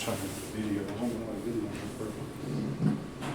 trying to get the video. I don't know why the video is perfect.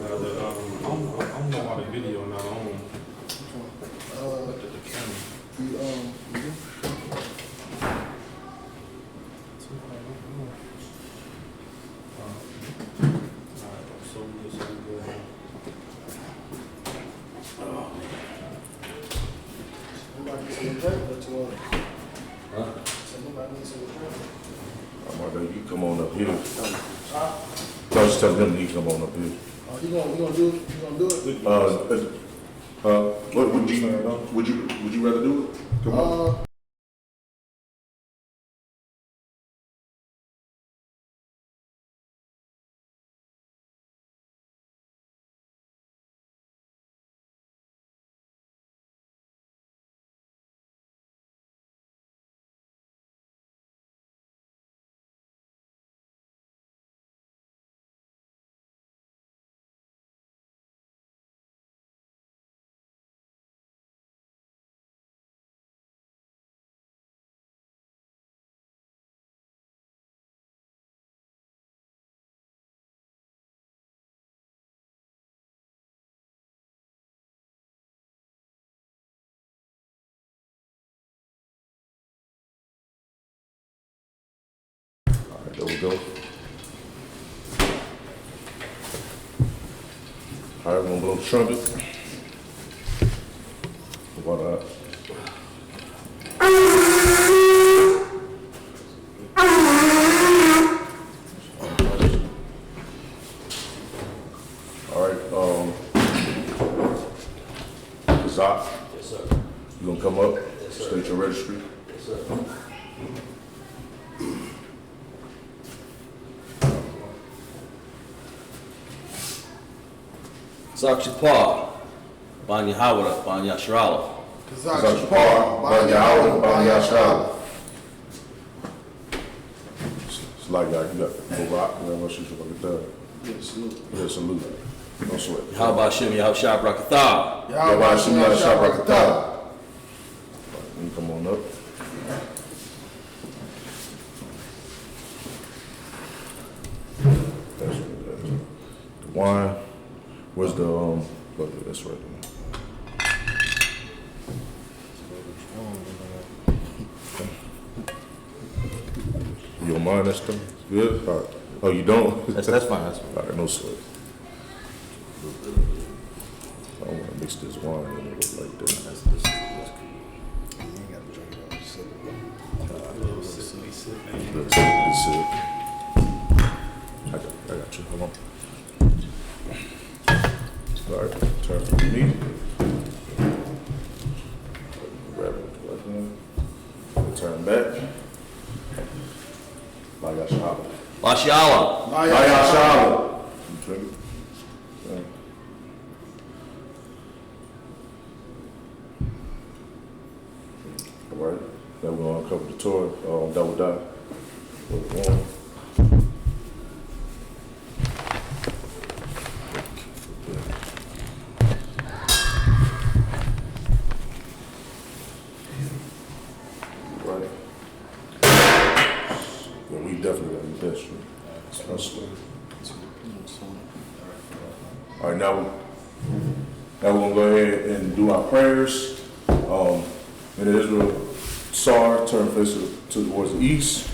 I don't know why the video not on. The camera. So good. Somebody needs some drink, but you want Huh? somebody needs some drink. You come on up here. Huh? I was telling them to come on up here. You gonna do it? You gonna do it? What would you rather do it? Come on. All right, there we go. All right, we're gonna blow the trumpet. What All right, Zach, Yes, sir. you gonna come up? Yes, sir. State your registry. Yes, sir. Zakshapar, Banya Hawara, Banya Shrala. Zach Shapar, Banya Howard, Banya Shah. It's like that, you got the rock, and then what's your fucking third? Yeah, salute. Yeah, salute. No sweat. How about Shim Yahushua Brakatha? Yahweh Shem Yahshua Barakatah. You come on up. That's the wine. Where's the look, that's right there. You don't mind that stuff? Good? All right. Oh, you don't? That's fine. That's fine. All right, no sweat. I don't want to mix this wine in it like that. You ain't gotta drink it all. Just sip it. That's it. I got you. Hold on. All right, turn to me. Grab it with the left hand. Turn back. Like I shot. Lashiala. Like I shot. You drink it. Yeah. All right. Then we're gonna uncover the toy. Double die. One. Right. Yeah, we definitely got the best one. That's good. All right, now we're gonna go ahead and do our prayers. In the Israel Sar, turn face towards the east.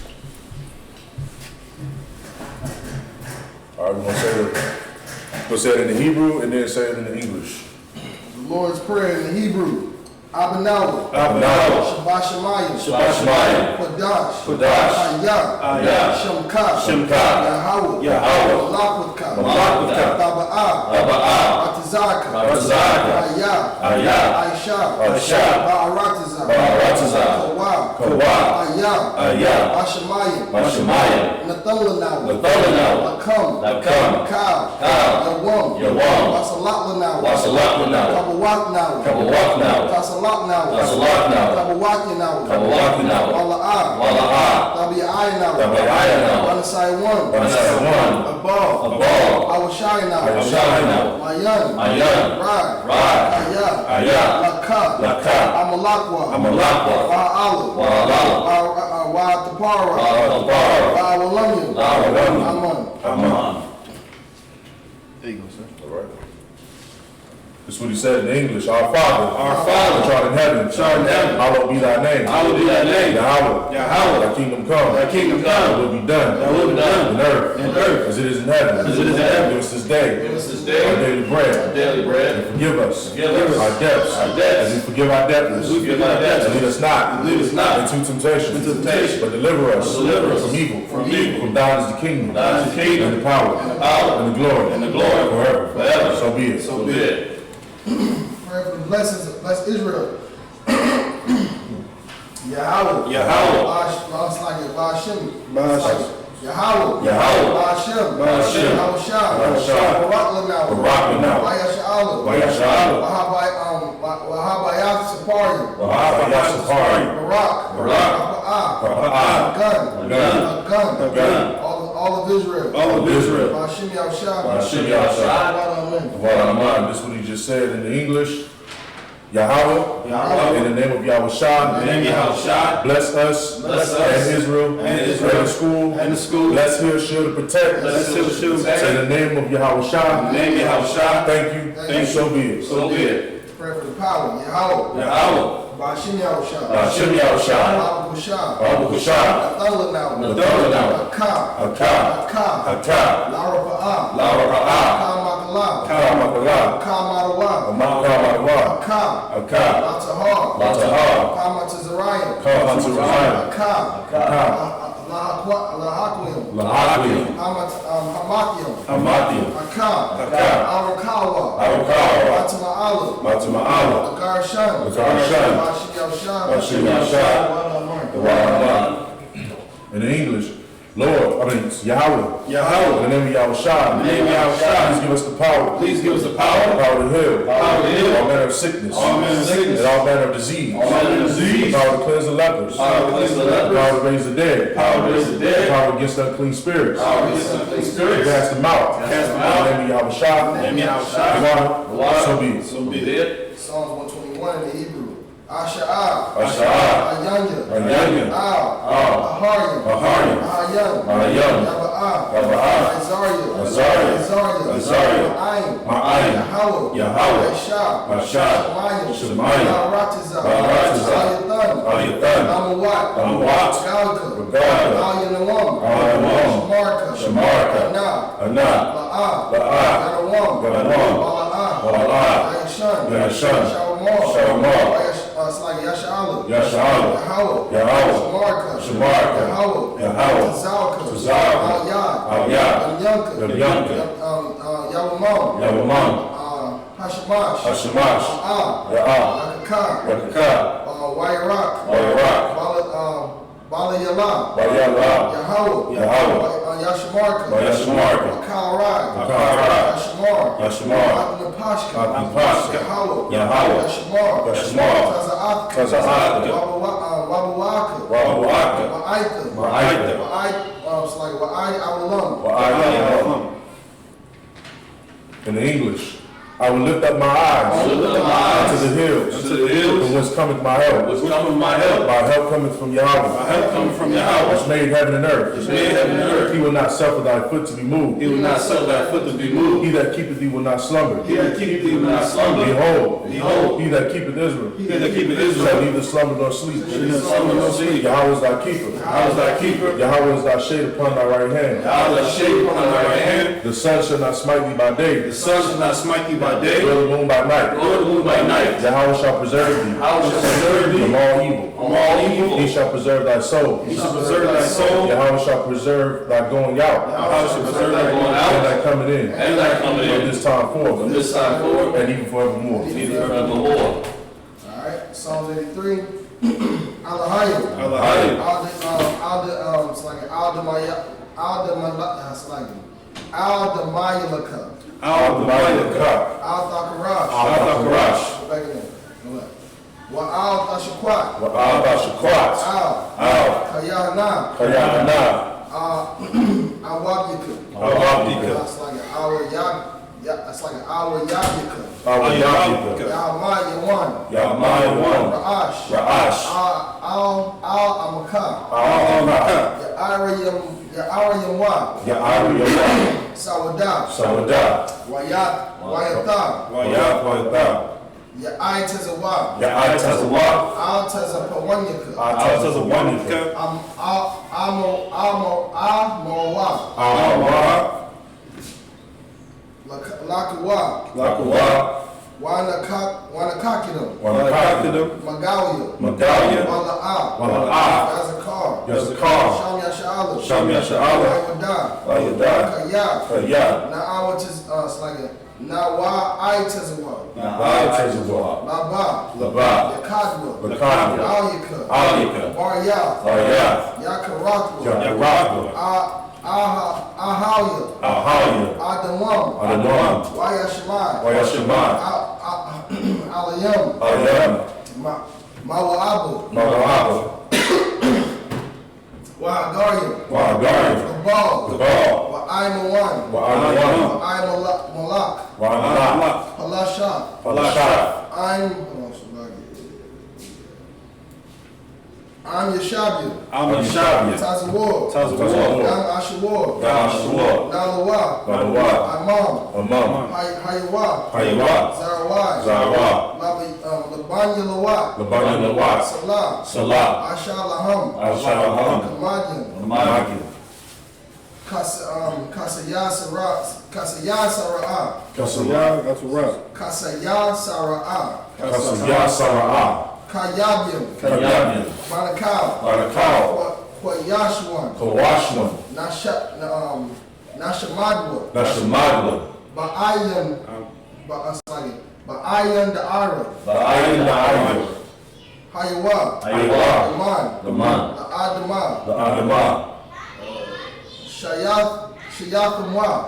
All right, we're gonna say it in the Hebrew and then say it in the English. The Lord's Prayer in the Hebrew. Abinawa, Abinawa, Shabbat Shemayim, Shabbat Shemayim, Kodash, Kodash, Ayah, Shemka, Yahweh, Malakwaka, Taba'ah, Atizaka, Ayah, Aisha, Ba'aratiza, Kawa, Ayah, Ashemayim, Nathalanawa, Lakam, Kal, Yawam, Wasalat, Tasalat now, Wala'ah, Tabi'ai now, Wanasai one, Abal, Awashai now, Mayan, Ayah, Laka, Amalakwa, Wa'atapara, Aman. There you go, sir. All right. This is what he said in English. Our Father, which art in heaven, hallowed be thy name. Yahweh, thy kingdom come. Thy will be done. In earth, as it is in heaven. Give us this day our daily bread. And forgive us our debts, as we forgive our debtors. And lead us not into temptation, but deliver us from evil. From thine is the kingdom, and the power, and the glory, forever. So be it. Pray for the blessings, bless Israel. Yahweh, Yahweh, Ba'ashem, Barak Gun, all of Israel, Ba'ashem Yahushua, This is what he just said in the English. Yahweh, in the name of Yahushua, bless us, and Israel, and the school, bless, heal, shield, and protect, in the name of Yahushua, thank you, so be it. Pray for the power, Yahweh, Ba'ashem Yahushua, Abu Kushah, Nathalanawa, Akah, Larapa'ah, Latahar, Kamatazariah, Lahaquium, Hamakium, Arakawa, Matama'ala, Garshan, in English, Lord, Yahweh, in the name of Yahushua, please give us the power, power to heal, all manner of sickness, and all manner of disease, power to cleanse the lepers, power to raise the dead, power against unclean spirits, cast them out, in the name of Yahushua, so be it. Psalms 121 in the Hebrew. Asha'ah, Ayanya, Ahariam, Ahayam, Yaba'ah, Azariah, Ma'ayin, Yahweh, Aisha, Shemayim, Baratiza, Ayathan, Amawat, Galka, Ayanawam, Shamarka, Anah, La'ah, Wala'ah, Yashan, Shalomar, Yasha'ala, Yahweh, Shamarka, Yahweh, Tazalka, Al-Yad, Yawamam, Hashemash, Yakaka, Wairak, Bala Yala, Yahweh, Yashamarka, Akarai, Yashamar, Napashka, Yahweh, Yashamar, Taza'atka, Wa'ai, in the English, I will lift up my eyes unto the hills, from whence cometh my help. My help cometh from Yahweh, which made heaven and earth. He will not suffer thy foot to be moved. He that keepeth thee will not slumber. Behold, he that keepeth Israel shall neither slumber nor sleep. Yahweh is thy keeper. Yahweh is thy shade upon thy right hand. The sun shall not smite thee by day, by day, nor the moon by night. Yahweh shall preserve thee from all evil. He shall preserve thy soul. Yahweh shall preserve thy going out. And thy coming in. From this time forth. And even forevermore. Alright, Psalms 83. Alahayim. It's like an Aldamayalaka. Al-Thakarash. Go back in there. Go back. Wa'al-Tashakwat. Al-Kayahana. Awabdika. That's like an Awayabdika. Yahmayawan. Ra'ash. Al-Amaka. Ya'ariyamwa. Sawada. Wayata. Ya'ai Tazawa. Al-Tazapawanyaka. Amowa. Lakuwa. Wanakakidam. Magalia. Wala'a. Yazakar. Sham Yasha'ala. Kaya. Nawa Tazawa. Laba. Yakadwa. Alika. Barya. Yakaratwa. Ahawya. Adamam. Wayashimai. Alayam. Mawa'abu. Wahagaryam. Gabal. Wa'aimawan. Wa'aimalak. Palasha. I'm Yeshabia. Tazawar. Dam Ashawar. Nalawa. Amam. Hayawa. Zarawai. Labanya Salah. Ashalaham. Kamadian. Kasaya Sara'a. Kayabian. Manakal. Kwayashwan. Nashamadwa. Ba'ayan Da'ara. Hayawa. Laman. La'adama.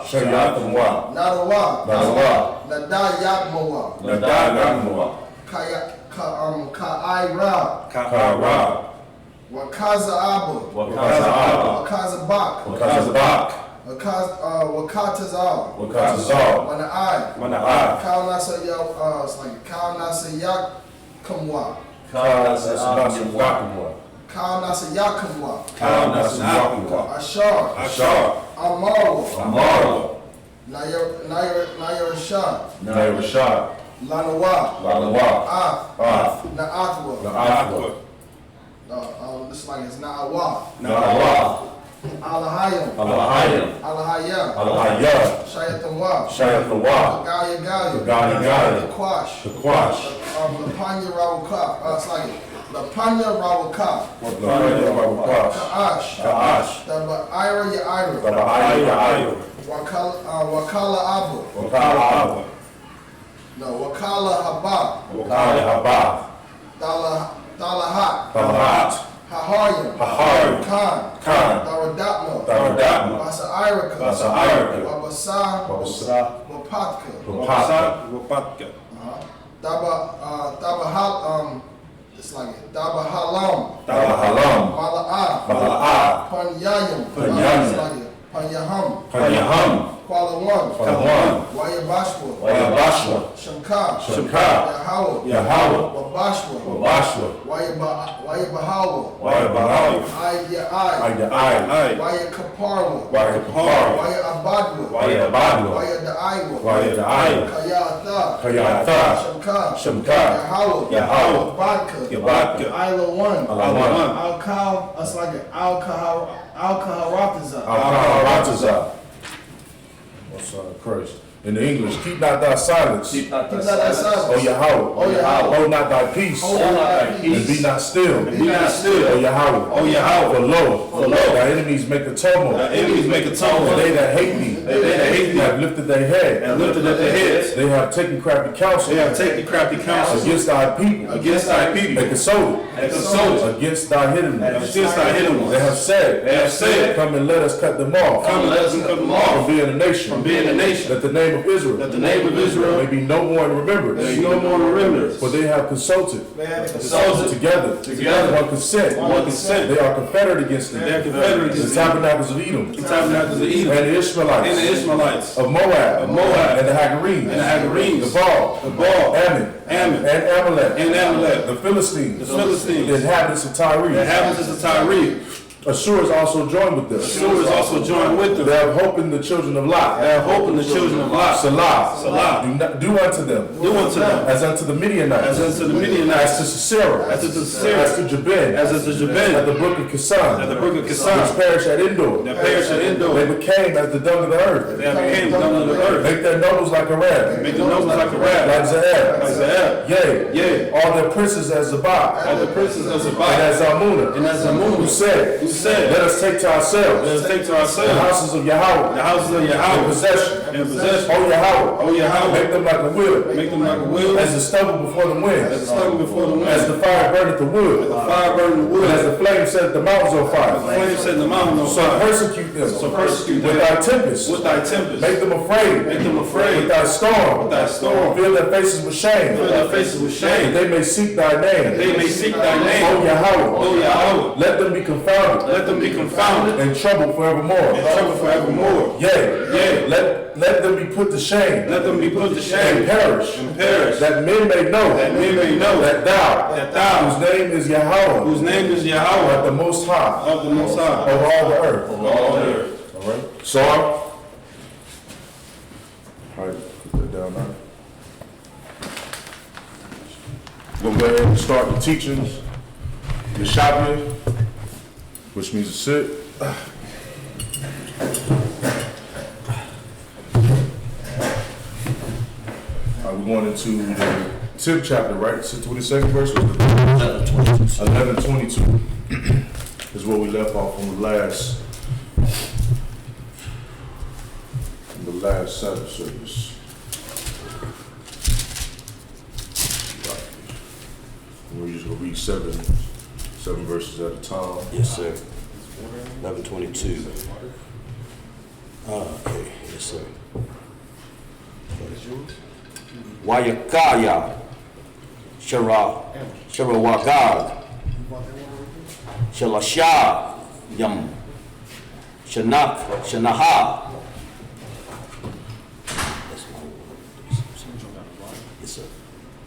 Shayathumwa. Nadawa. Nadayatmawa. Ka'ira. Wakaza'abu. Wakazabak. Wakatazal. Mana'ai. Kalnasayakamwa. Ashar. Amarwa. Nairashad. Lanawa. Na'athwa. This like it's Na'awa. Alahayam. Shayatamwa. Galia. Kwash. Lapanya Rawaka. It's like Lapanya Rawaka. Ka'ash. Ira. Wakala Abu. No, Wakala Haba. Dalahat. Haharyam. Khan. Daradatma. Basa Irika. Wapatka. It's like it. Dabahalam. Mala'ah. Panyayam. It's like it. Panyaham. Kwalawan. Wayabashwa. Shamka. Yahawah. Wabashwa. Wayabahawa. Ayai. Wayakaparwa. Wayabadwa. Wayadaiwa. Kayatha. Shamka. Yahawah. Badka. Ilawan. Alkal. It's like it. Alkaharataza. Christ. In the English, keep not thy silence. Keep not Keep thy not thy silence. silence. O Yahweh. O Yahweh. Hold not thy peace. Hold not thy And peace. be not still. Be not still. O Yahweh. O Yahweh. For lo, thy enemies make a tumult. Thy enemies make a And tumult. they that hate thee They that hate thee have lifted their head. and lifted up their heads. They have taken crafty counsel They have taken crafty counsel against thy people. against thy people. They consulted And consulted against thy hidden ones. against thy hidden ones. They have said, They have said, come and let us cut them off come and let us cut them from off being a nation. from being a nation. That the name of Israel That the name of Israel may be no more in remembrance. may be no more in remembrance. For they have consulted Consulted together, Together. one consent. One consent. They are confederate against They are them. confederate The against the tabernacles of Edom tabernacles of Edom and the Ishmaelites and the Ishmaelites of Moab, Of Moab, and the Hagarenes, and the Hagarenes, the Baal, the Baal, Ammon, Ammon, and Amalek, and Amalek, the Philistines, the Philistines, the inhabitants of Tyre. the inhabitants of Tyre. Assur is also joined with them. Assur is also joined with They them. have hope in the children of Lot. They have hope in the children of Lot. Salah. Salah. Do unto them Do unto them as unto the Midianites, as unto the as Midianites, to Sisera, as unto as Sisera, to Jabin, as unto at Jabin, the brook of Kisan, at the brook of which Kisan, perished at Endor. that perished at They Endor. became as the dung of the earth. They became dung of the earth. Make their nobles like a ram, Make the nobles like a like rat, Zaeb. like Zaeb. Yea, Yea, all their princes as Zabah, all the princes of and Zabah, as Zalmunna, and as who Amun, said, who said, let us take to ourselves let us take to the ourselves houses of the Yahweh houses of in Yahweh possession. in possession. O Yahweh, O Yahweh, make them like a wheel, make them like a wheel, as the stubble before the as wind, the stubble before the as wind, the fire burneth the wood, the fire burning the and as wood, the flame set the mountains on the fire. flame set the mountain on So fire. persecute them So persecute with them thy tempest, with thy tempest, make them afraid make them afraid with thy storm, with thy storm, fill their faces with shame, fill their faces with that shame, they may seek thy name. they may seek thy O name. Yahweh, O Yahweh, let them be confounded let them be confounded and troubled forevermore. and troubled forevermore. Yea, let them be put to shame Let them be put to and shame perish, and perish, that men may know that men may know that thou, that thou, whose name is Yahweh, whose name is art Yahweh, the most high of the Most High, over all the earth. of all the earth. All right. So all right, put that down now. We'll go ahead and start the teachings. The Shabbat, which means to sit. We're going into the 10th chapter, right? 22nd verse was the 11:22 is where we left off from the last Sabbath service. We're just gonna read seven verses at a time. Yes, sir. 11:22. Okay, yes, sir. Wayakaya, Sharawagag, Shalasha, Yam, Shanak, Shanaha. Yes, sir.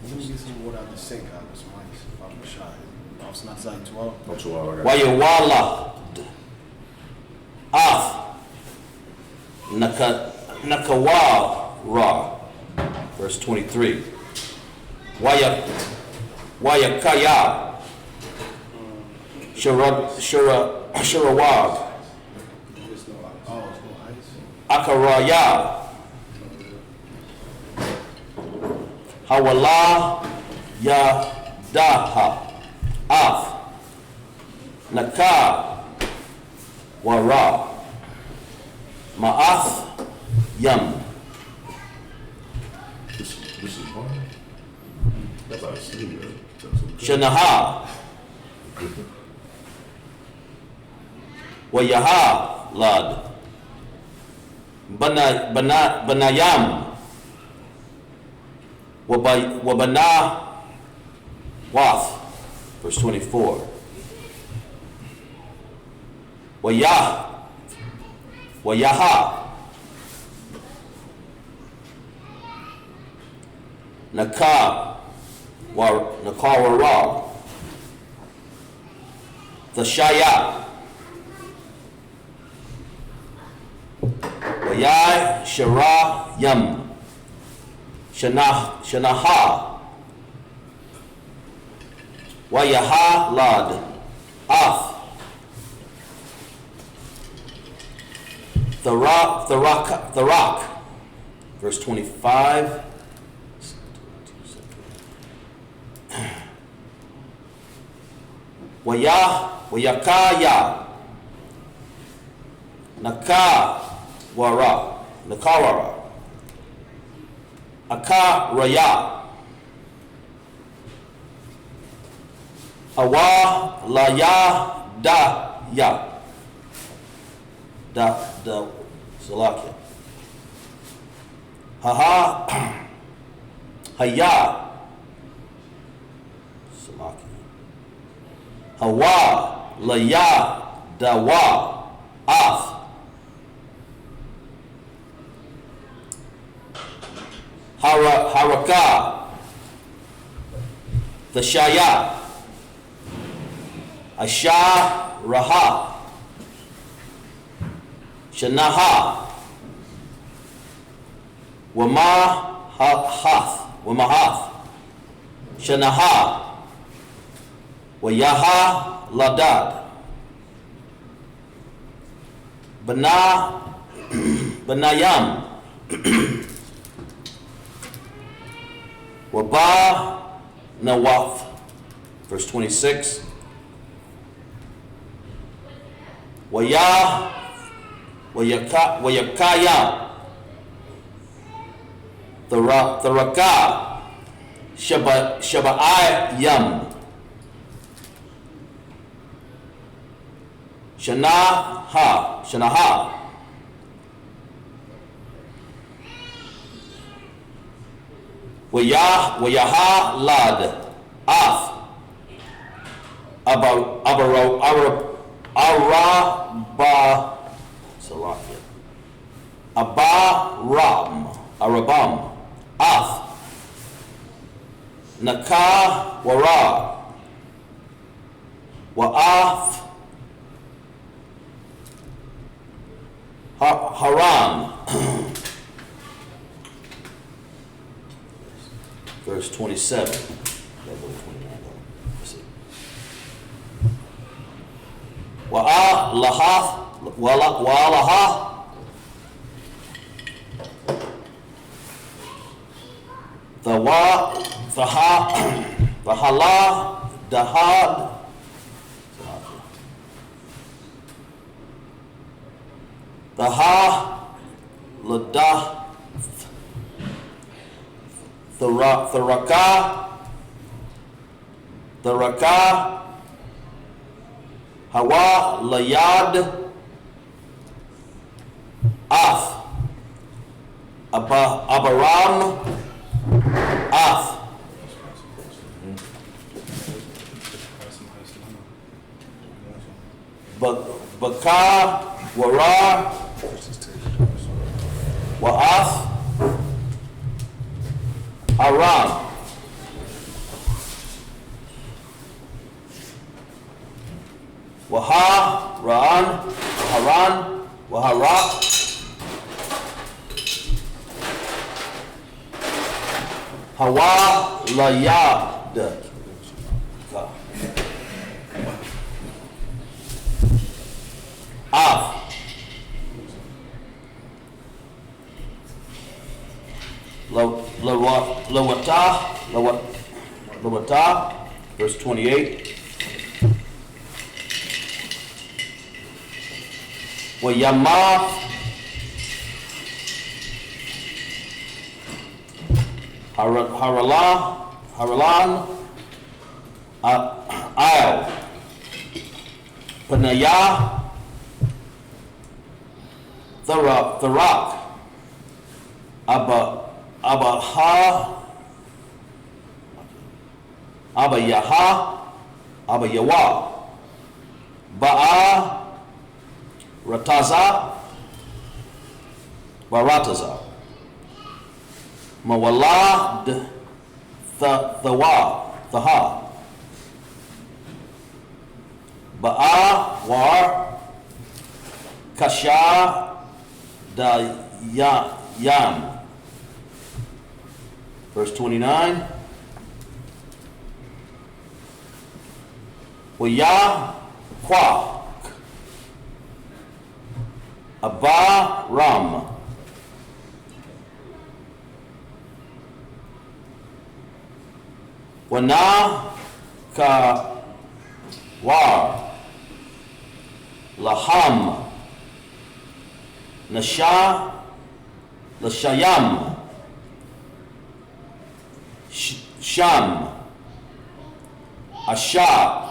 Let me get some water out the sink out of this mice. If I'm shy. It's not sight 12. Not too long, I got Wayawala, Af, Nakawara, verse 23. Wayakaya, Sharawag, There's no, oh, it's no ice. Akaraya, Hawala, Yadaha, Af, Naka, Wara, Ma'ath, Yam. this is one. That's how I see it. Shanaha, Wayaha, Lad, Banayam, Wabana, Wath, verse 24. Wayaha, Nakawara, the Shaya, Wayai Shara Yam, Shanaha, Wayaha Lad, Af, the rock, Verse 25. Wayakaya. Nakawara. Akaraya. Awa laya da ya. Da Salakia. Haha Haya Salakia. Hawa laya dawa af. Haraka the Shaya Asha Raha Shanaha Wamahath Shanaha Wayaha Ladad Banayam Waba Nawaf. Verse 26. Wayakaya the Raka Shaba'ayam Shanaha Wayaha Lad Af Araba Salakia Arabam Af Naka Wara Wa'af Haran. Verse 27. Wa'alaha the hala dahad the ha ladah the raka hawa layad af abaram af baka wara wa'af aram Waha, Ra'an, Haran, Wahara, Hawa, Layad, Af, Lawata, verse 28. Wayama Haralan Al Panaya Tharak Abba Yawa Ba'a Barataza Mawalad Thaha Ba'a War Kasha Da Yam. Verse 29. Waya Kwa Abba Ram Wana ka war. Laham. Nasha. Lashayam. Sham. Ashab.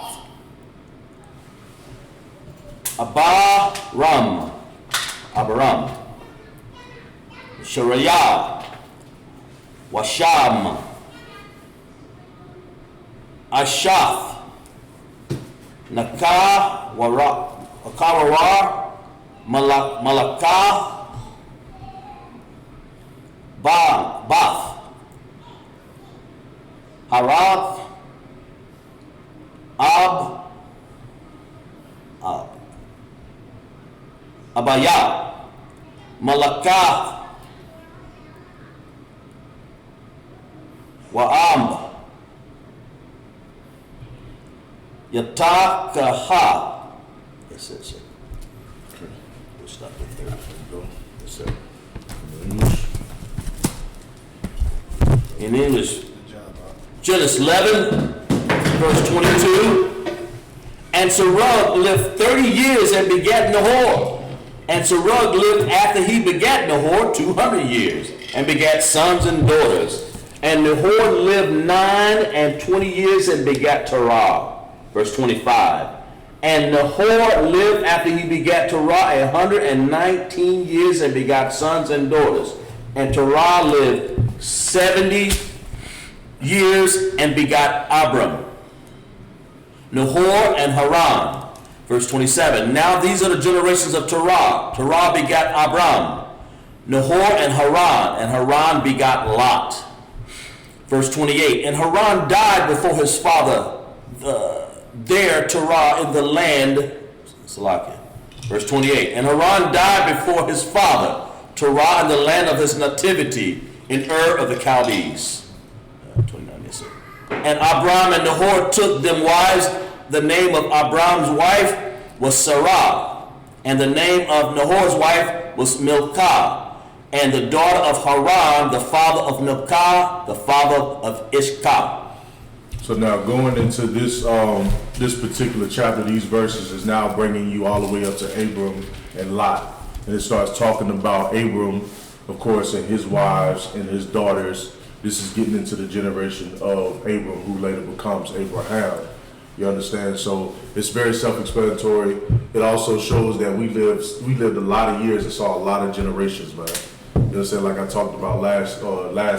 Abaram. Sharayah. Washam. Ashath. Akawarar. Malakah. Bath. Harath. Abaya. Malakah. Wa'am. Yatakaha. That's it, sir. We'll stop right there. Yes, sir. In English, Genesis 11, verse 22. And Serug lived 30 years and begat Nahor. And Serug lived after he begat Nahor 200 years and begat sons and daughters. And Nahor lived 29 years and begat Terah. Verse 25. And Nahor lived after he begat Terah 119 years and begat sons and daughters. And Terah lived 70 years and begot Abram, Nahor, and Haran. Verse 27. Now these are the generations of Terah. Terah begat Abram, Nahor, and Haran begot Lot. Verse 28. And Haran died before his father there, Terah, in the land. Salakia. Verse 28. And Haran died before his father, Terah, in the land of his nativity, in Ur of the Chaldees. 29, yes, sir. And Abram and Nahor took them wives. The name of Abram's wife was Sarah, and the name of Nahor's wife was Milcah, and the daughter of Haran, the father of Milcah, the father of Ishkah. So now going into this this particular chapter, these verses is now bringing you all the way up to Abram and Lot. And it starts talking about Abram, of course, and his wives and his daughters. This is getting into the generation of Abram, who later becomes Abraham. You understand? So it's very self-explanatory. It also shows that we lived a lot of years and saw a lot of generations, man. You understand? Like I talked about last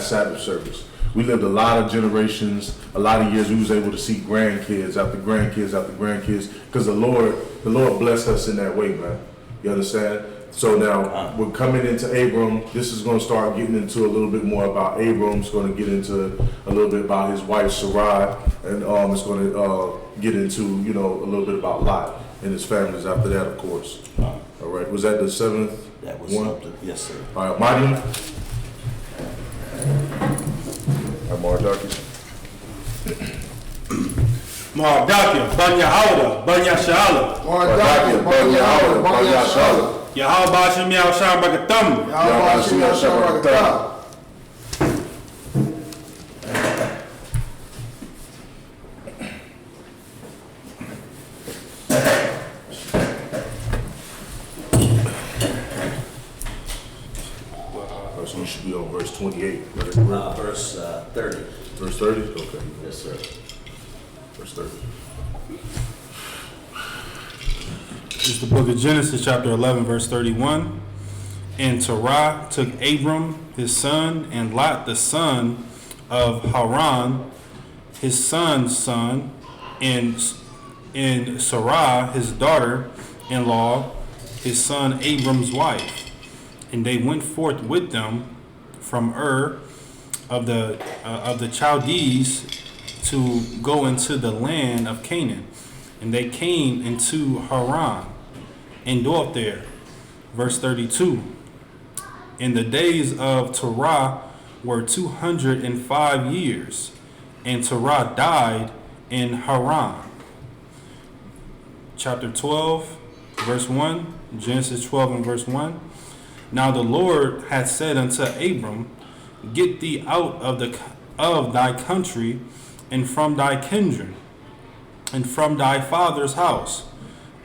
Sabbath service. We lived a lot of generations, a lot of years. We was able to see grandkids after grandkids after grandkids, because the Lord blessed us in that way, man. You understand? So now we're coming into Abram. This is going to start getting into a little bit more about Abram. It's going to get into a little bit about his wife Sarai, and it's going to get into a little bit about Lot and his families after that, of course. All right. Was that the seventh? That was one? something. Yes, sir. All right, Martin. Mardaki. Mardaki, Banya Hauda, Banya Shala. Mardaki, Banya Hauda, Banya Shala. Yahal Bashim Yao Sham Bagatam. Yahweh Hashem Yahshua Barakatah. So we should be on verse 28. Verse 30. Verse 30? Okay. Yes, sir. Verse 30. It's the book of Genesis, chapter 11, verse 31. And Terah took Abram, his son, and Lot, the son of Haran, his son's son, and Sarai, his daughter-in-law, his son Abram's wife. And they went forth with them from Ur of the Chaldees to go into the land of Canaan. And they came into Haran and dwelt there. Verse 32. And the days of Terah were 205 years, and Terah died in Haran. Chapter 12, verse 1, Genesis 12 and verse 1. Now the Lord hath said unto Abram, Get thee out of thy country and from thy kindred, and from thy father's house,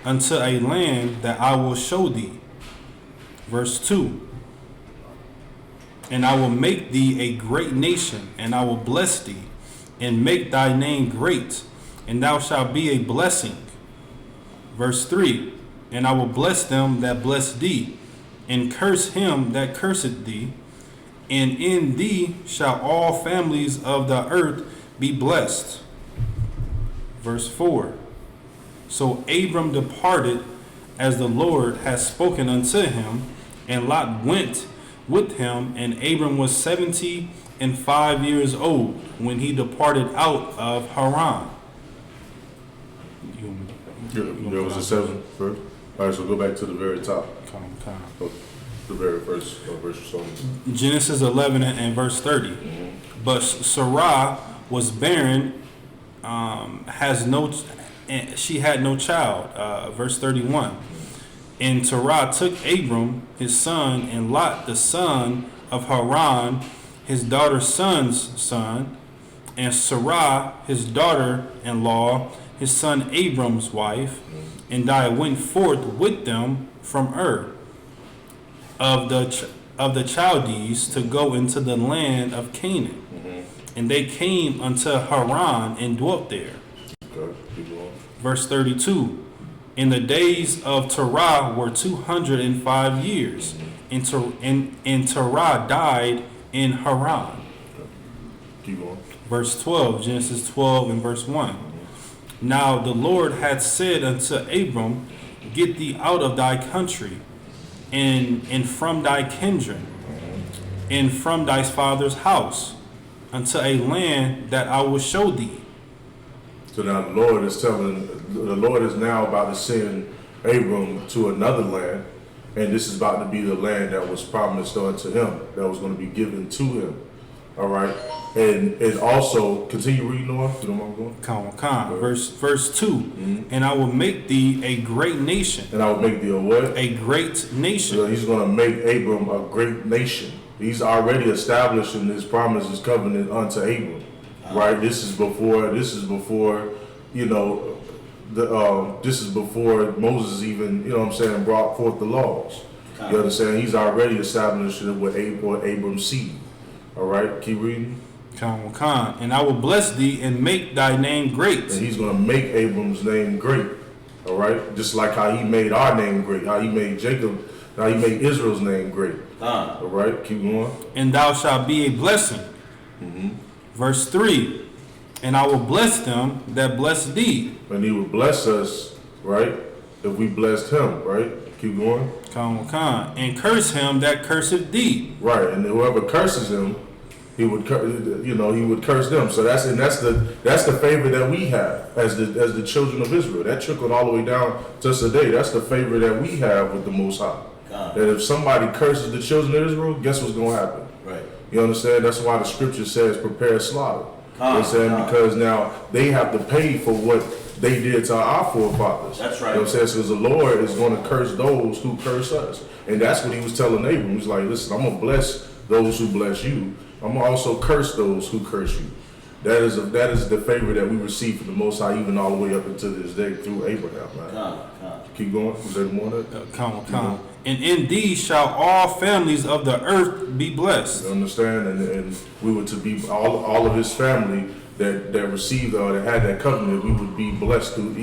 unto a land that I will show thee. Verse 2. And I will make thee a great nation, and I will bless thee, and make thy name great, and thou shalt be a blessing. Verse 3. And I will bless them that bless thee, and curse him that curseth thee, and in thee shall all families of the earth be blessed. Verse 4. So Abram departed as the Lord had spoken unto him, and Lot went with him, and Abram was 75 years old when he departed out of Haran. There was a 7 first. All right, so go back to the very top. The very first verse or something. Genesis 11 and verse 30. But Sarah was barren, she had no child. Verse 31. And Terah took Abram his son, and Lot the son of Haran his daughter's son's son, and Sarah his daughter-in-law, his son Abram's wife, and I went forth with them from Ur of the Chaldees to go into the land of Canaan. And they came unto Haran and dwelt there. Verse 32. In the days of Terah were 205 years, and Terah died in Haran. Keep going. Verse 12, Genesis 12 and verse 1. Now the Lord had said unto Abram, Get thee out of thy country, and from thy kindred, and from thy father's house, unto a land that I will show thee. So now the Lord is now about to send Abram to another land, and this is about to be the land that was promised unto him, that was going to be given to him. All right, and also continue reading on. You know what I'm going? Verse 2. And I will make thee a great nation. And I will make thee a what? A great nation. So he's going to make Abram a great nation. He's already establishing his promise, his covenant unto Abram. Right. This is before. You know, this is before Moses even. You know what I'm saying? Brought forth the laws. You understand? He's already established it with Abram's seed. All right, keep reading. And I will bless thee and make thy name great. And he's going to make Abram's name great. All right, just like how he made our name great, how he made Jacob, how he made Israel's name great. All right, keep going. And thou shalt be a blessing. Verse 3. And I will bless them that bless thee. And he will bless us, right, if we blessed him, right? Keep going. And curse him that curseth thee. Right, and whoever curses him, he would curse them. So that's the favor that we have as the children of Israel. That trickled all the way down to today. That's the favor that we have with the Most High. That if somebody curses the children of Israel, guess what's going to happen? Right. You understand? That's why the scripture says, prepare slaughter. You know what I'm saying? Because now they have to pay for what they did to our forefathers. That's right. You know what I'm saying? Because the Lord is going to curse those who curse us. And that's what he was telling Abram. He was like, listen, I'm going to bless those who bless you. I'm going to also curse those who curse you. That is the favor that we receive from the Most High, even all the way up until this day through Abraham, man. Keep going. Is there more of that? And in thee shall all families of the earth be blessed. You understand? And we were to be all of his family that received or that had that covenant, we would be blessed through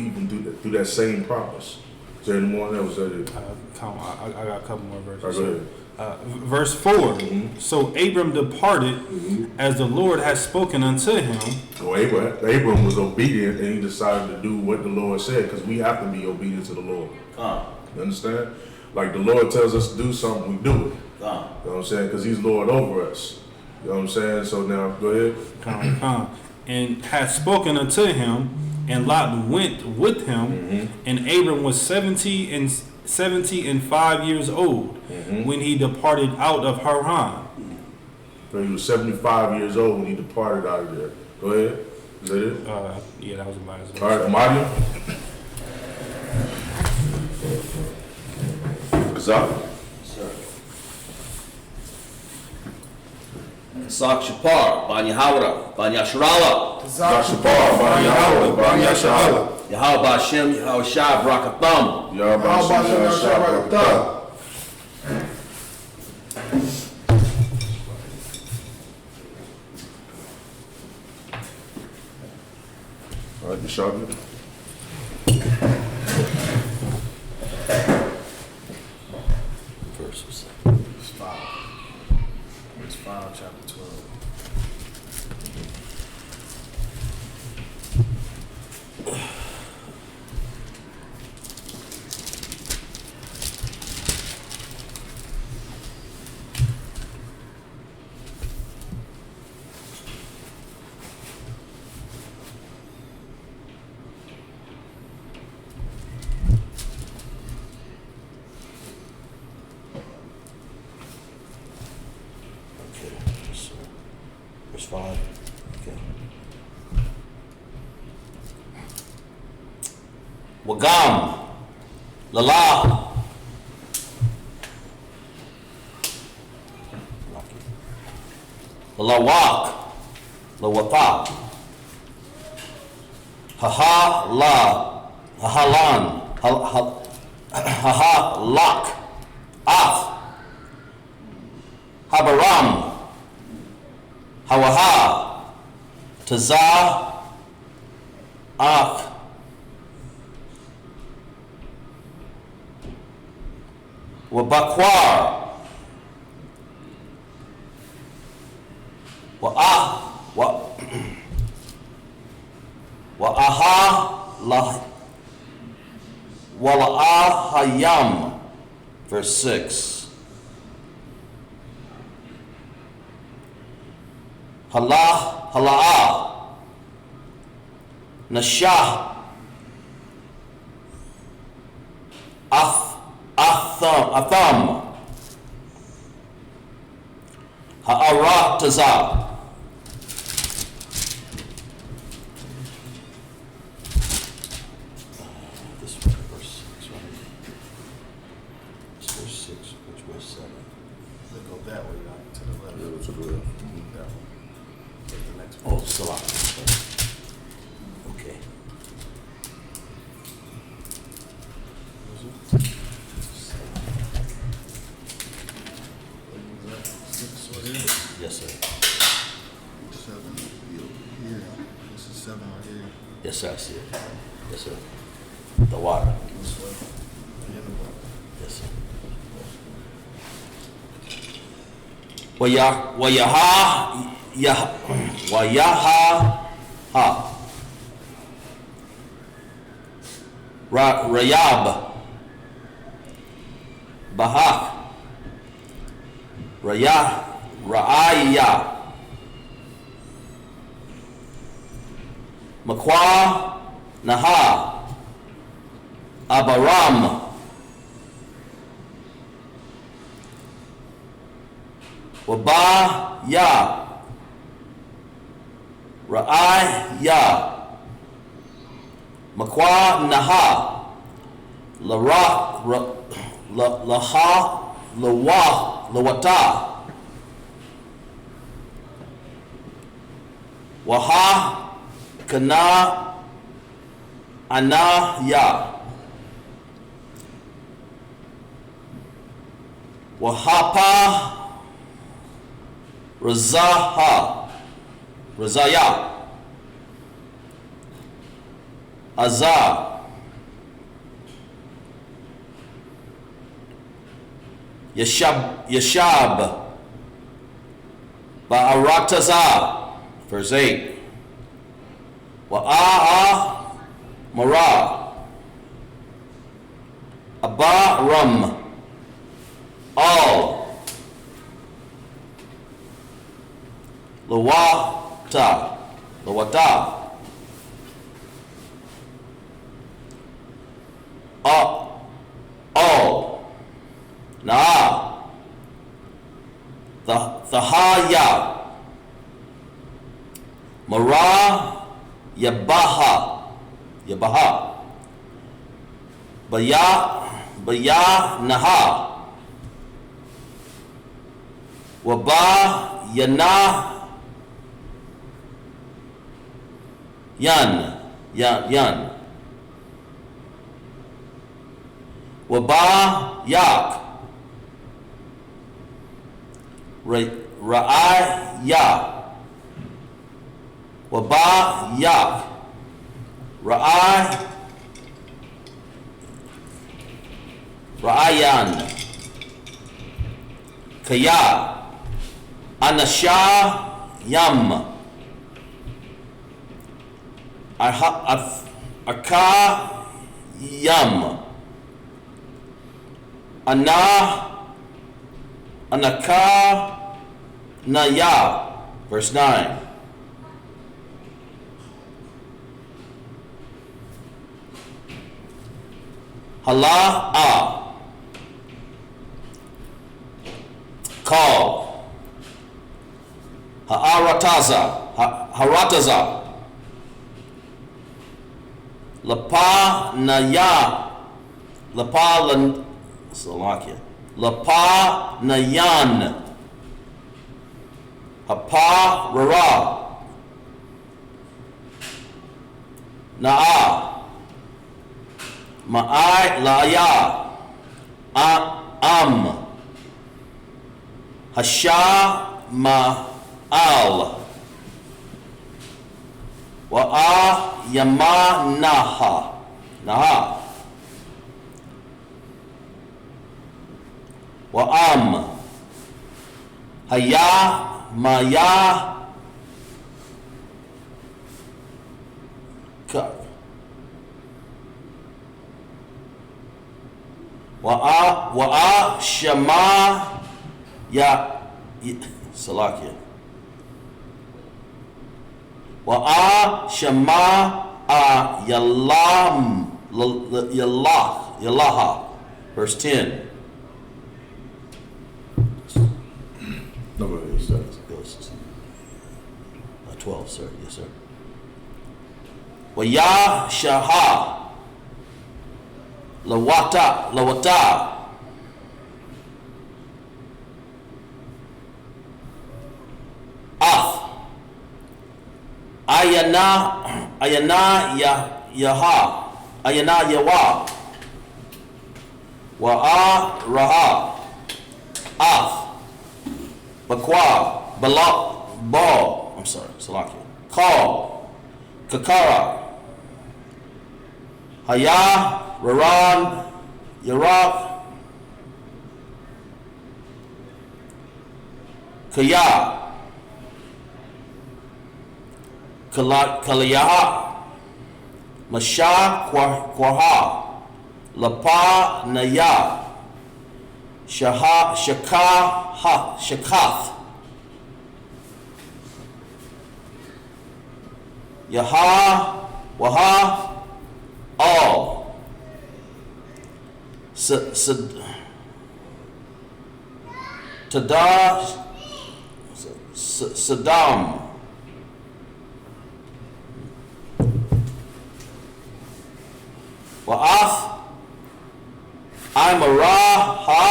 that same promise. Is there any more? That was it. I got a couple more verses. Right, go ahead. Verse 4. So Abram departed as the Lord had spoken unto him. So Abram was obedient, and he decided to do what the Lord said, because we have to be obedient to the Lord. You understand? Like the Lord tells us to do something, we do it. You know what I'm saying? Because he's Lord over us. You know what I'm saying? So now, go ahead. And had spoken unto him, and Lot went with him, and Abram was 70 and 5 years old when he departed out of Haran. So he was 75 years old when he departed out of there. Go ahead. Is that it? Yeah, that was the last one. All right, Amadia. Sir. Sak Shapar, Ban Yahawada, Ban Yasharala, Zashapar, Ban Yahweh, Ban Yashala. Yahweh Bashem, Yahweh Shai, Barakatham. Yahweh How about Shem, you, Yahweh Shabbat? Shabbat. All right, Deshaun. Verse It's 5. It's 5, chapter 12. Okay, so verse 5. Okay. Wagam, Lala, Lawak, Lawata, Haha La, Hahalan, Haha Lak, Af, Habaram, Hawaha, Tazah, Ak, Wabakwar, Wa'aha la Wala'ahayam, verse 6. Hala'ah, Nashah, Atham, Ha'ara Tazah. This one, verse 6, right? It's verse 6, which verse 7? They go that way, right, to the left. Yeah, to the left. That one. Take the next Oh, one. Salah. Okay. Yes, sir. 7. Here. This is 7 right here. Yes, sir, I see it. Yes, sir. The water. This way. Yeah, the one. Yes, sir. Rayab, Bahak, Ra'aya, Makwa, Naha, Abaram, Wabaya, Ra'aya, Makwa, Naha, Laha, Lawata, Waha, Kana, Anaya, Wahapa, Razaya, Azar, Yashab, Ba'aratazah, verse 8. Wa'a'a, Mara, Abaram, all, Lawata, all, Na, Thahaya, Mara, Yabaha, Baya, Naha, Waba, Yan. Waba yak. Ra'ai ya. Waba yak. Ra'ayan. Kaya. Anasha yam. Aka yam. Anaka naya. Verse 9. Hala'a. Call. Harataza. Lapa naya. Slovakia. Lapa nayan. Hapa rara. Na'a. Ma'ai la'aya. Am. Hasha ma'al. Wa'a yama naha. Wa'am. Haya maya. Wa'a shama ya Salakia. Wa'a shama yallaha. Verse 10. No, but it says. 12, sir. Yes, sir. Waya shaha. Lawata. Af. Ayana yaha. Ayana yawa. Wa'a raha. Af. Bakwa. I'm sorry, Salakia. Call. Kakara. Haya. Raran. Yarak. Kaya. Kaliyaha. Masha Kwaha. Lapa Naya. Shakath. Yaha. Waha. All. Saddam. Wa'af. Imaraha.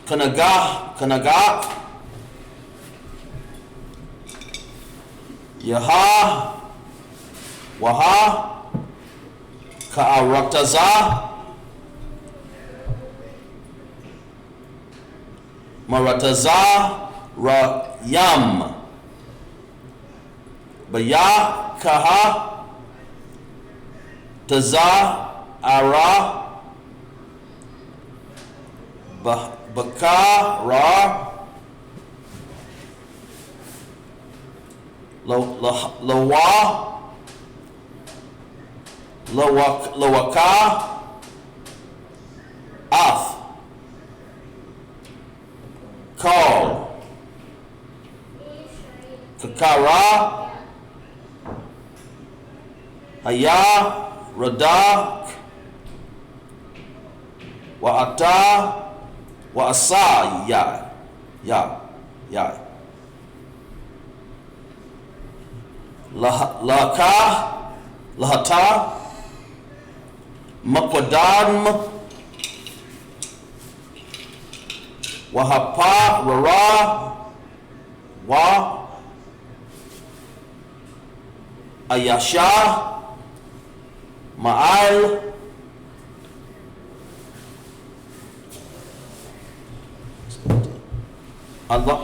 Kanaga. Yaha. Waha. Ka'arataza. Marataza. Rayam. Baya. Kaha. Taza. Ara. Bakara. Lawaka. Af. Call. Kakara. Haya. Radak. Wa'ata. Wa'asa. Ya. Lahata. Makwadam. Wahapa, Rara, Wa, Ayasha, Ma'al, Allah,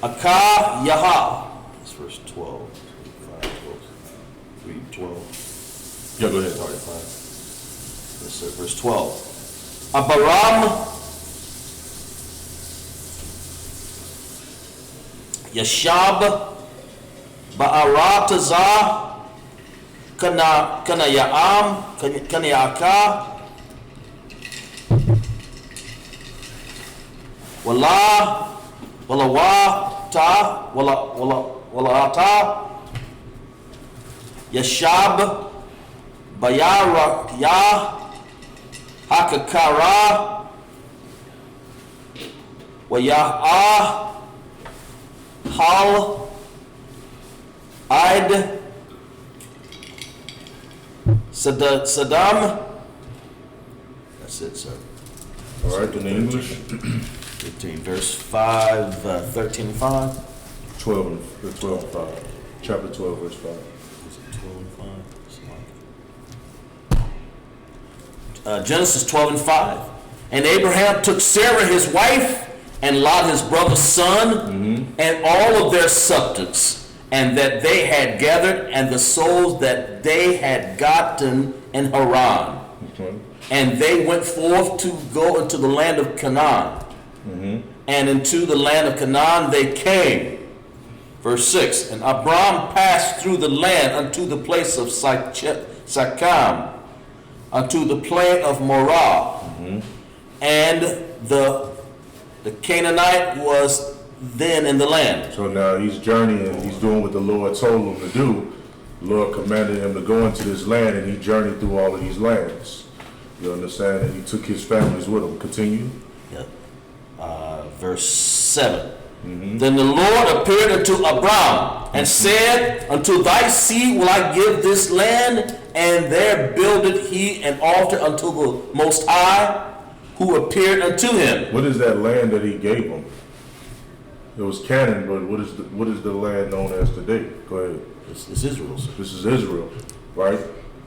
Aka, Yaha. That's verse 12. 3, 12. Yeah, go ahead. Sorry, 5. Yes, sir. Verse 12. Abaram, Yashab, Ba'aratazah, Kana Ya'am, Kana Ya'aka, Wala, Walawata, Walata, Yashab, Bayara, Ya, Hakakara, Wayah, Hal, Id, Saddam. That's it, sir. All right, in English. 15, verse 5, 13 and 5. 12 and 5. Chapter 12, verse 5. Is it 12 and 5? Genesis 12 and 5. And Abraham took Sarah his wife, and Lot his brother's son, and all of their substance, and that they had gathered, and the souls that they had gotten in Haran. Okay. And they went forth to go into the land of Canaan. And into the land of Canaan they came. Verse 6. And Abram passed through the land unto the place of Sakam, unto the plain of Morah. And the Canaanite was then in the land. So now he's journeying, he's doing what the Lord told him to do. The Lord commanded him to go into this land, and he journeyed through all of these lands. You understand? And he took his families with him. Continue. Yeah. Verse 7. Then the Lord appeared unto Abram and said, unto thy seed will I give this land, and there builded he an altar unto the Most High, who appeared unto him. What is that land that he gave him? It was Canaan, but what is the land known as today? Go ahead. This is Israel, sir. This is Israel, right?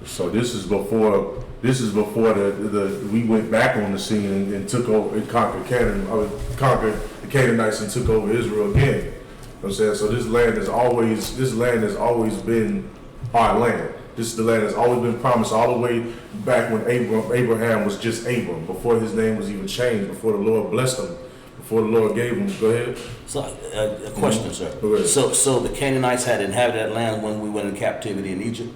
So this is before the we went back on the scene and took over and conquered conquered the Canaanites and took over Israel again. You know what I'm saying? So this land has always been our land. This is the land that's always been promised all the way back when Abraham was just Abram, before his name was even changed, before the Lord blessed him, before the Lord gave him. Go ahead. So, a question, sir. Go ahead. So the Canaanites had inhabited that land when we went in captivity in Egypt?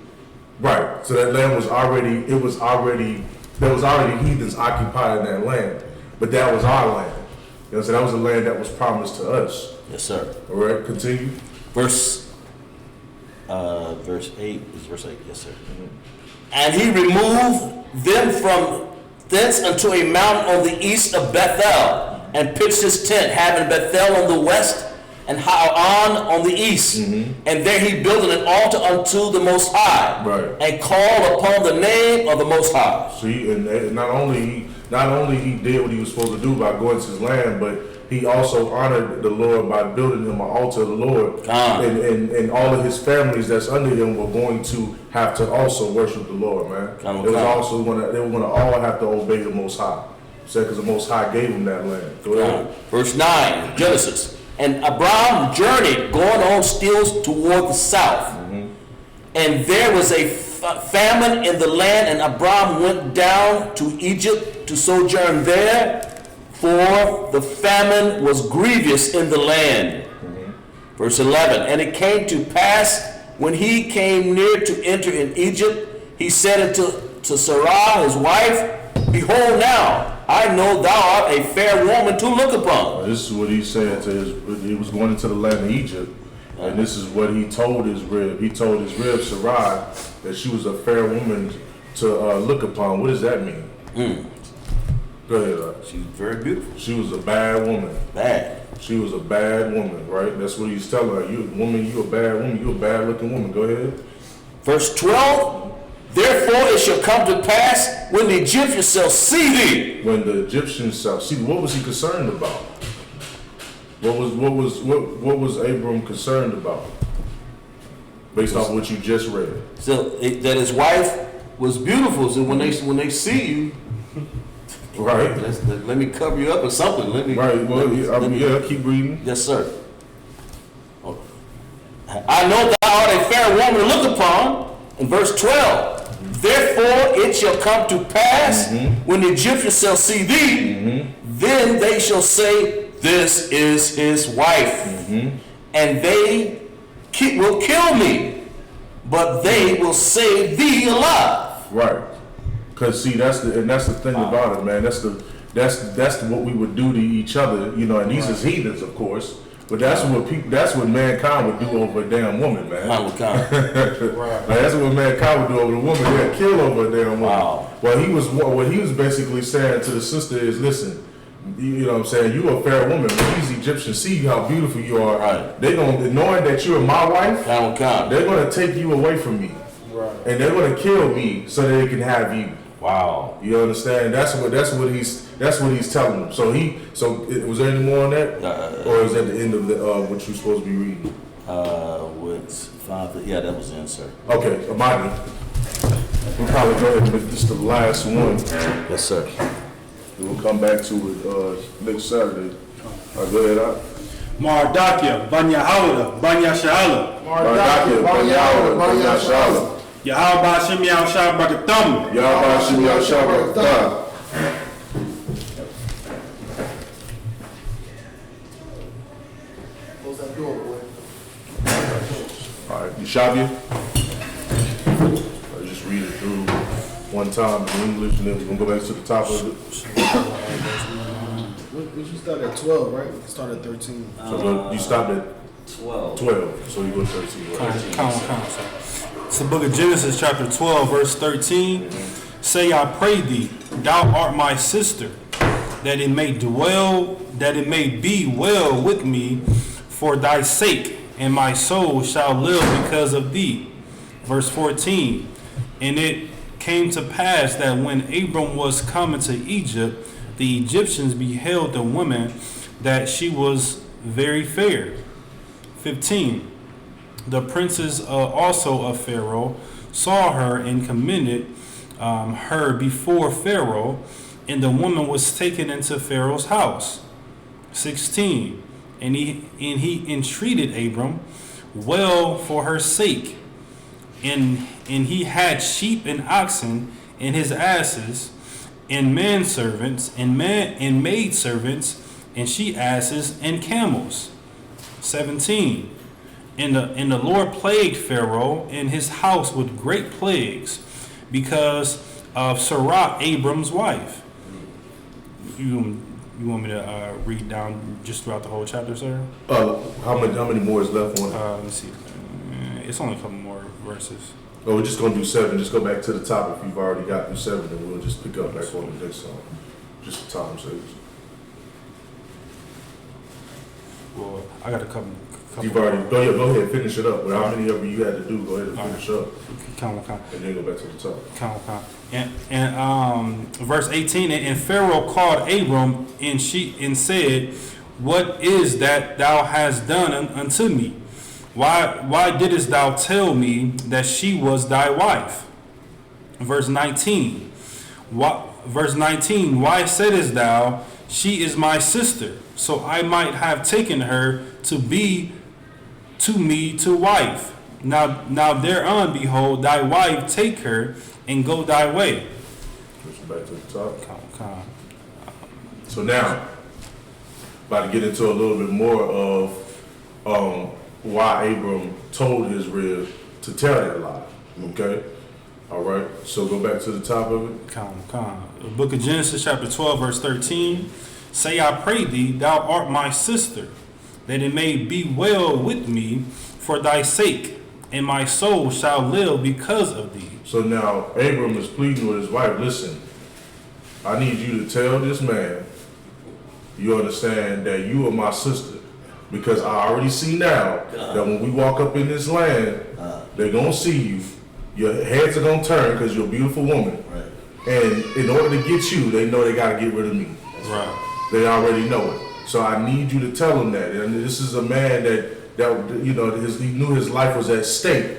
Right. So that land was already heathens occupying that land, but that was our land. You know, so that was a land that was promised to us. Yes, sir. All right, continue. Verse 8 is verse 8. Yes, sir. And he removed them from thence unto a mountain on the east of Bethel, and pitched his tent, having Bethel on the west and Ha'an on the east. And there he built an altar unto the Most High, Right. and called upon the name of the Most High. See, and not only he did what he was supposed to do by going to his land, but he also honored the Lord by building him an altar of the Lord. And all of his families that's under him were going to have to also worship the Lord, man. They were going to all have to obey the Most High. Because the Most High gave him that land. Go ahead. Verse 9, Genesis. And Abram journeyed, going on still toward the south. And there was a famine in the land, and Abram went down to Egypt to sojourn there, for the famine was grievous in the land. Verse 11. And it came to pass, when he came near to enter in Egypt, he said unto Sarah his wife, Behold now, I know thou art a fair woman to look upon. This is what he said he was going into the land of Egypt. And this is what he told his rib. He told his rib, Sarai, that she was a fair woman to look upon. What does that mean? Go ahead. She's very beautiful. She was a bad woman. Bad. She was a bad woman, right? That's what he's telling her. You a bad woman. You a bad looking woman. Go ahead. Verse 12. Therefore it shall come to pass when the Egyptians shall see thee. When the Egyptians shall see, what was he concerned about? What was Abram concerned about? Based off what you just read. So that his wife was beautiful. So when they see you, right? Let me cover you up or something. Right. Well, keep reading. Yes, sir. I know thou art a fair woman to look upon. In verse 12, therefore it shall come to pass when the Egyptians shall see thee, then they shall say, this is his wife, and they will kill me, but they will save thee alive. Right. Cause see, that's the thing about it, man. That's what we would do to each other, you know. And these is heathens, of course. But that's what mankind would do over a damn woman, man. Right. Like, that's what mankind would do over a woman. They'd kill over a damn woman. Wow. Well, what he was basically saying to the sister is, listen, you know what I'm saying, you a fair woman. When these Egyptians see how beautiful you are, right, they're gonna, knowing that you're my wife, they're gonna take you away from me. Right. And they're gonna kill me so that they can have you. Wow. You understand? That's what he's telling them. So was there any more on that? Or is that the end of what you're supposed to be reading? With Father, yeah, that was the answer. Okay, Amadi. We'll probably go ahead and make this the last one. Yes, sir. We'll come back to it next Saturday. All right, go ahead, Al. Mardakia, Banya Hauda, Banya Sha'ala. Mardakia, Banya Hauda, Banya Sha'ala. Yahweh Shem Yahushua Barakatam. Yahweh Shem Yahushua Barakatam. Close that door, boy. All right, Yeshavia. I'll just read it through one time in English, and then we're going to go back to the top of it. We should start at 12, right? We can start at 13. So you stopped at 12. 12, so you go to 13. Right? Count. It's the book of Genesis, chapter 12, verse 13. Say, I pray thee, thou art my sister, that it may be well with me for thy sake, and my soul shall live because of thee. Verse 14. And it came to pass that when Abram was come into Egypt, the Egyptians beheld the woman, that she was very fair. 15. The princes also of Pharaoh saw her and commended her before Pharaoh, and the woman was taken into Pharaoh's house. 16. And he entreated Abram well for her sake, and he had sheep and oxen and his asses, and manservants and maidservants, and she asses and camels. 17. And the Lord plagued Pharaoh and his house with great plagues because of Sarah, Abram's wife. You want me to read down just throughout the whole chapter, sir? How many more is left on it? Let me see. It's only a couple more verses. Oh, we're just going to do 7. Just go back to the top if you've already got through 7, and we'll just pick up back on the next song. Just for time's sake. Well, I got a couple. You've already, go ahead, finish it up. But how many of you had to do, go ahead and finish up. Count. And then go back to the top. Count. And verse 18, and Pharaoh called Abram, and said, what is that thou hast done unto me? Why didst thou tell me that she was thy wife? Verse 19, why saidest thou, she is my sister, so I might have taken her to be to me to wife. Now thereon, behold, thy wife, take her and go thy way. Push it back to the top. Count. So now, about to get into a little bit more of why Abram told Israel to tell that lie. Okay? All right. So go back to the top of it. Count. The book of Genesis, chapter 12, verse 13. Say, I pray thee, thou art my sister, that it may be well with me for thy sake, and my soul shall live because of thee. So now Abram is pleading with his wife, listen, I need you to tell this man, you understand, that you are my sister. Because I already see now that when we walk up in this land, they're going to see you Your heads are gonna turn because you're a beautiful woman. Right. And in order to get you, they know they gotta get rid of me. Right. They already know it. So I need you to tell them that. And this is a man that you know, he knew his life was at stake.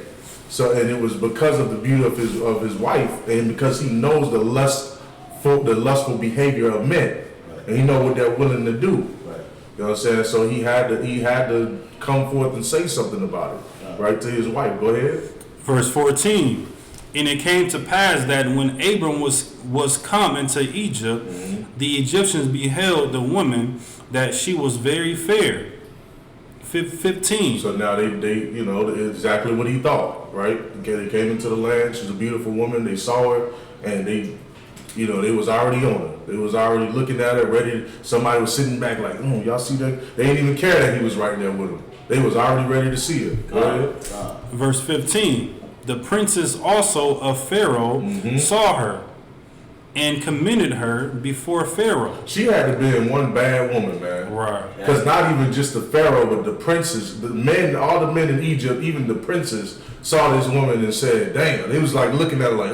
So, and it was because of the beauty of his wife, and because he knows the lustful behavior of men, and he know what they're willing to do. Right. You know what I'm saying? So he had to come forth and say something about it, right, to his wife. Go ahead. Verse 14. And it came to pass that when Abram was come into Egypt, the Egyptians beheld the woman, that she was very fair. 15. So now they you know exactly what he thought, right? Okay, they came into the land. She's a beautiful woman. They saw her, and they was already on her. They was already looking at her, ready. Somebody was sitting back like, y'all see that? They didn't even care that he was right there with them. They was already ready to see her. Go ahead. Verse 15. The princess also of Pharaoh saw her, and commended her before Pharaoh. She had to be one bad woman, man. Right. Because not even just the Pharaoh, but the princes, the men, all the men in Egypt, even the princes, saw this woman and said, damn. They was like looking at her like,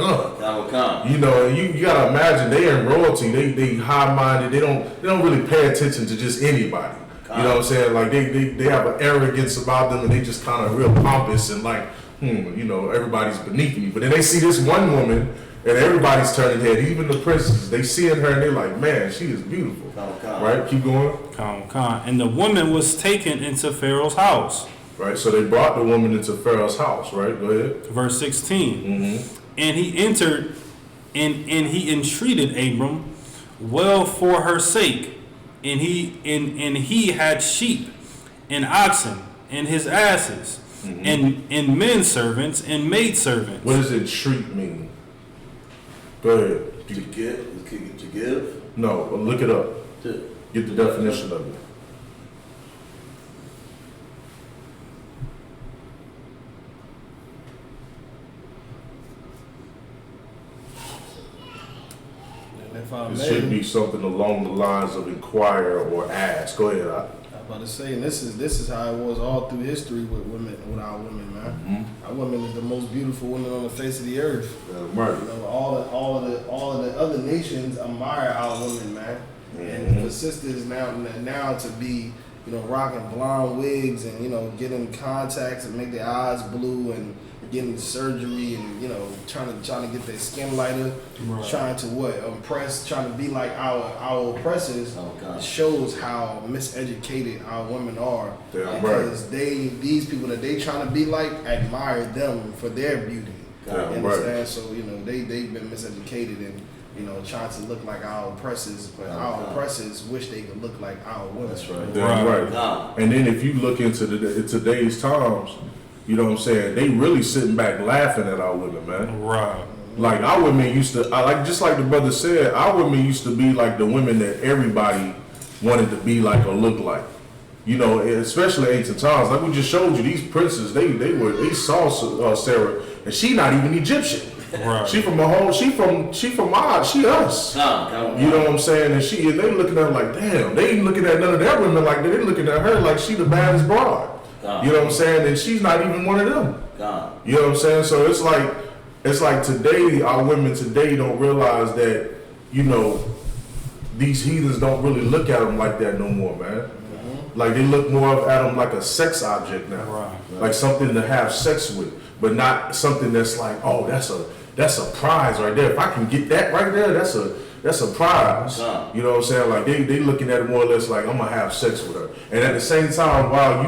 You know, you gotta imagine they in royalty, they high-minded, they don't really pay attention to just anybody. You know what I'm saying? Like they have an arrogance about them, and they just kind of real pompous and like, you know, everybody's beneath me. But then they see this one woman, and everybody's turning head, even the princes. They see in her and they're like, man, she is beautiful. Right? Keep going. And the woman was taken into Pharaoh's house. Right? So they brought the woman into Pharaoh's house, right? Go ahead. Verse 16. And he entered, and he entreated Abram well for her sake. And he had sheep and oxen and his asses and men servants and maid servants. What does entreat mean? Go ahead. To give? No, look it up. Get the definition of it. It should be something along the lines of inquire or ask. Go ahead. I'm about to say, and this is how it was all through history with our women, man. Our women is the most beautiful women on the face of the earth. Right. You know, all of the other nations admire our women, man. And for sisters now to be, you know, rocking blonde wigs and, you know, getting contacts and make their eyes blue and getting surgery and, you know, trying to get their skin lighter, trying to impress, trying to be like our oppressors, shows how miseducated our women are. Because these people that they trying to be like admire them for their beauty. You understand? So, you know, they've been miseducated and, you know, trying to look like our oppressors, but our oppressors wish they could look like our women. That's right. Right. And then if you look into today's times, you know what I'm saying, they really sitting back laughing at our women, man. Right. Like our women used to, just like the brother said, our women used to be like the women that everybody wanted to be like or look like. You know, especially ancient times. Like we just showed you, these princes, they saw Sarah, and she not even Egyptian. Right. She from us. You know what I'm saying? And they looking at her like, damn. They ain't looking at none of their women like that. They looking at her like she the baddest broad. You know what I'm saying? And she's not even one of them. You know what I'm saying? So it's like today, our women today don't realize that, you know, these heathens don't really look at them like that no more, man. Like they look more at them like a sex object now. Right. Like something to have sex with, but not something that's like, oh, that's a prize right there. If I can get that right there, that's a prize. You know what I'm saying? Like they looking at it more or less like I'm gonna have sex with her. And at the same time, while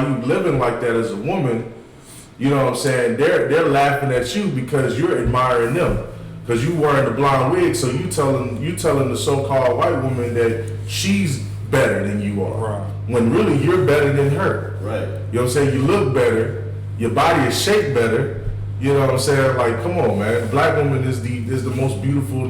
you living like that as a woman, you know what I'm saying? They're laughing at you because you're admiring them. Because you wearing the blonde wig, so you telling the so-called white woman that she's better than you are. Right. When really you're better than her. Right. You know what I'm saying? You look better, your body is shaped better. You know what I'm saying? Like, come on, man. The black woman is the most beautiful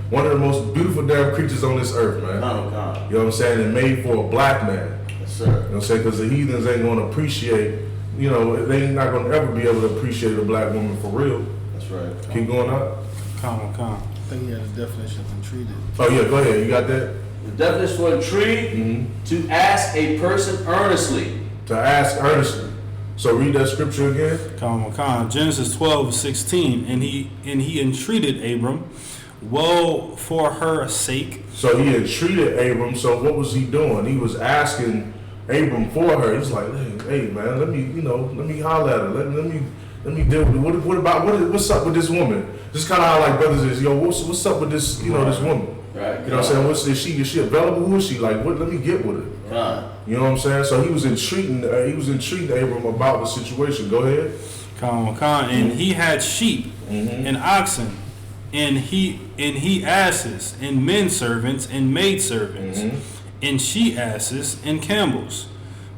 one of the most beautiful damn creatures on this earth, man. You know what I'm saying? And made for a black man. Yes, sir. You know what I'm saying? Because the heathens ain't gonna appreciate, you know, they ain't not gonna ever be able to appreciate a black woman for real. That's right. Keep going up. I think he had a definition of entreated. Oh yeah, go ahead. You got that? The definition for entreat, to ask a person earnestly. To ask earnestly. So read that scripture again. Genesis 12:16, and he entreated Abram well for her sake. So he entreated Abram. So what was he doing? He was asking Abram for her. He's like, hey man, let me holler at her. Let me deal with what's up with this woman? Just kind of how like brothers is, what's up with this, this woman? Right. You know what I'm saying? Is she available? Who is she? Like, let me get with her. You know what I'm saying? So he was entreating Abram about the situation. Go ahead. And he had sheep and oxen, and he asses and men servants and maid servants and she asses and camels.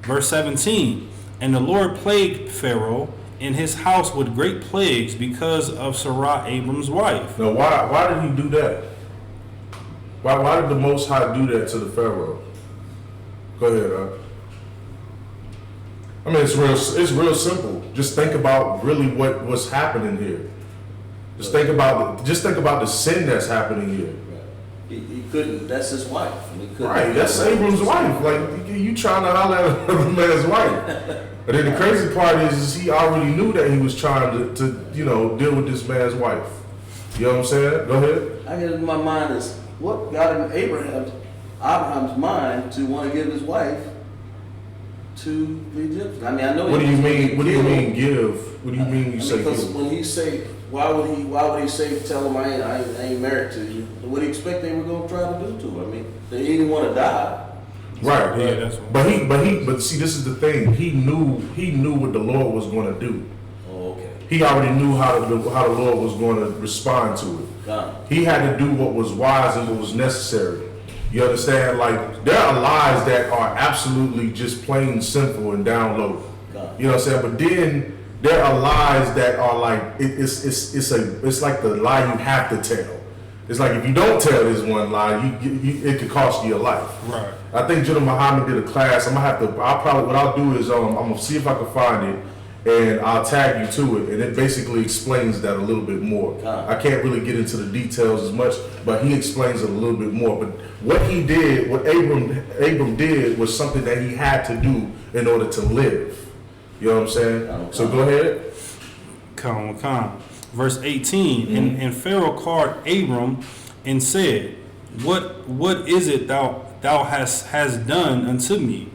Verse 17. And the Lord plagued Pharaoh in his house with great plagues because of Sarah, Abram's wife. Now, why did he do that? Why did the Most High do that to the Pharaoh? Go ahead. I mean, it's real simple. Just think about really what's happening here. Just think about the sin that's happening here. He couldn't. That's his wife. Right. That's Abram's wife. Like you trying to holler at another man's wife. But then the crazy part is he already knew that he was trying to deal with this man's wife. You know what I'm saying? Go ahead. I get in my mind is what got in Abraham's mind to want to give his wife to the Egyptians. I mean, I know. What do you mean? What do you mean give? What do you mean you say because give? when he say, why would he say, tell him I ain't married to you? What do you expect they were gonna try to do to her? I mean, they didn't want to die. Right. Yeah, that's what but see, this is the thing. He knew what the Lord was going to do. Oh, okay. He already knew how the Lord was going to respond to it. He had to do what was wise and what was necessary. You understand? Like, there are lies that are absolutely just plain sinful and down low. You know what I'm saying? But then there are lies that are like it's like the lie you have to tell. It's like if you don't tell this one lie, it could cost you your life. Right. I think General Muhammad did a class. What I'll do is I'm gonna see if I can find it, and I'll tag you to it, and it basically explains that a little bit more. I can't really get into the details as much, but he explains it a little bit more. But what he did, what Abram did, was something that he had to do in order to live. You know what I'm saying? So go ahead. Verse 18. And Pharaoh called Abram and said, What is it thou hast done unto me?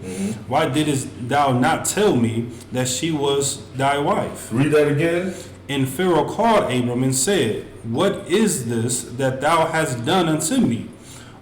Why didst thou not tell me that she was thy wife? Read that again. And Pharaoh called Abram and said, What is this that thou hast done unto me?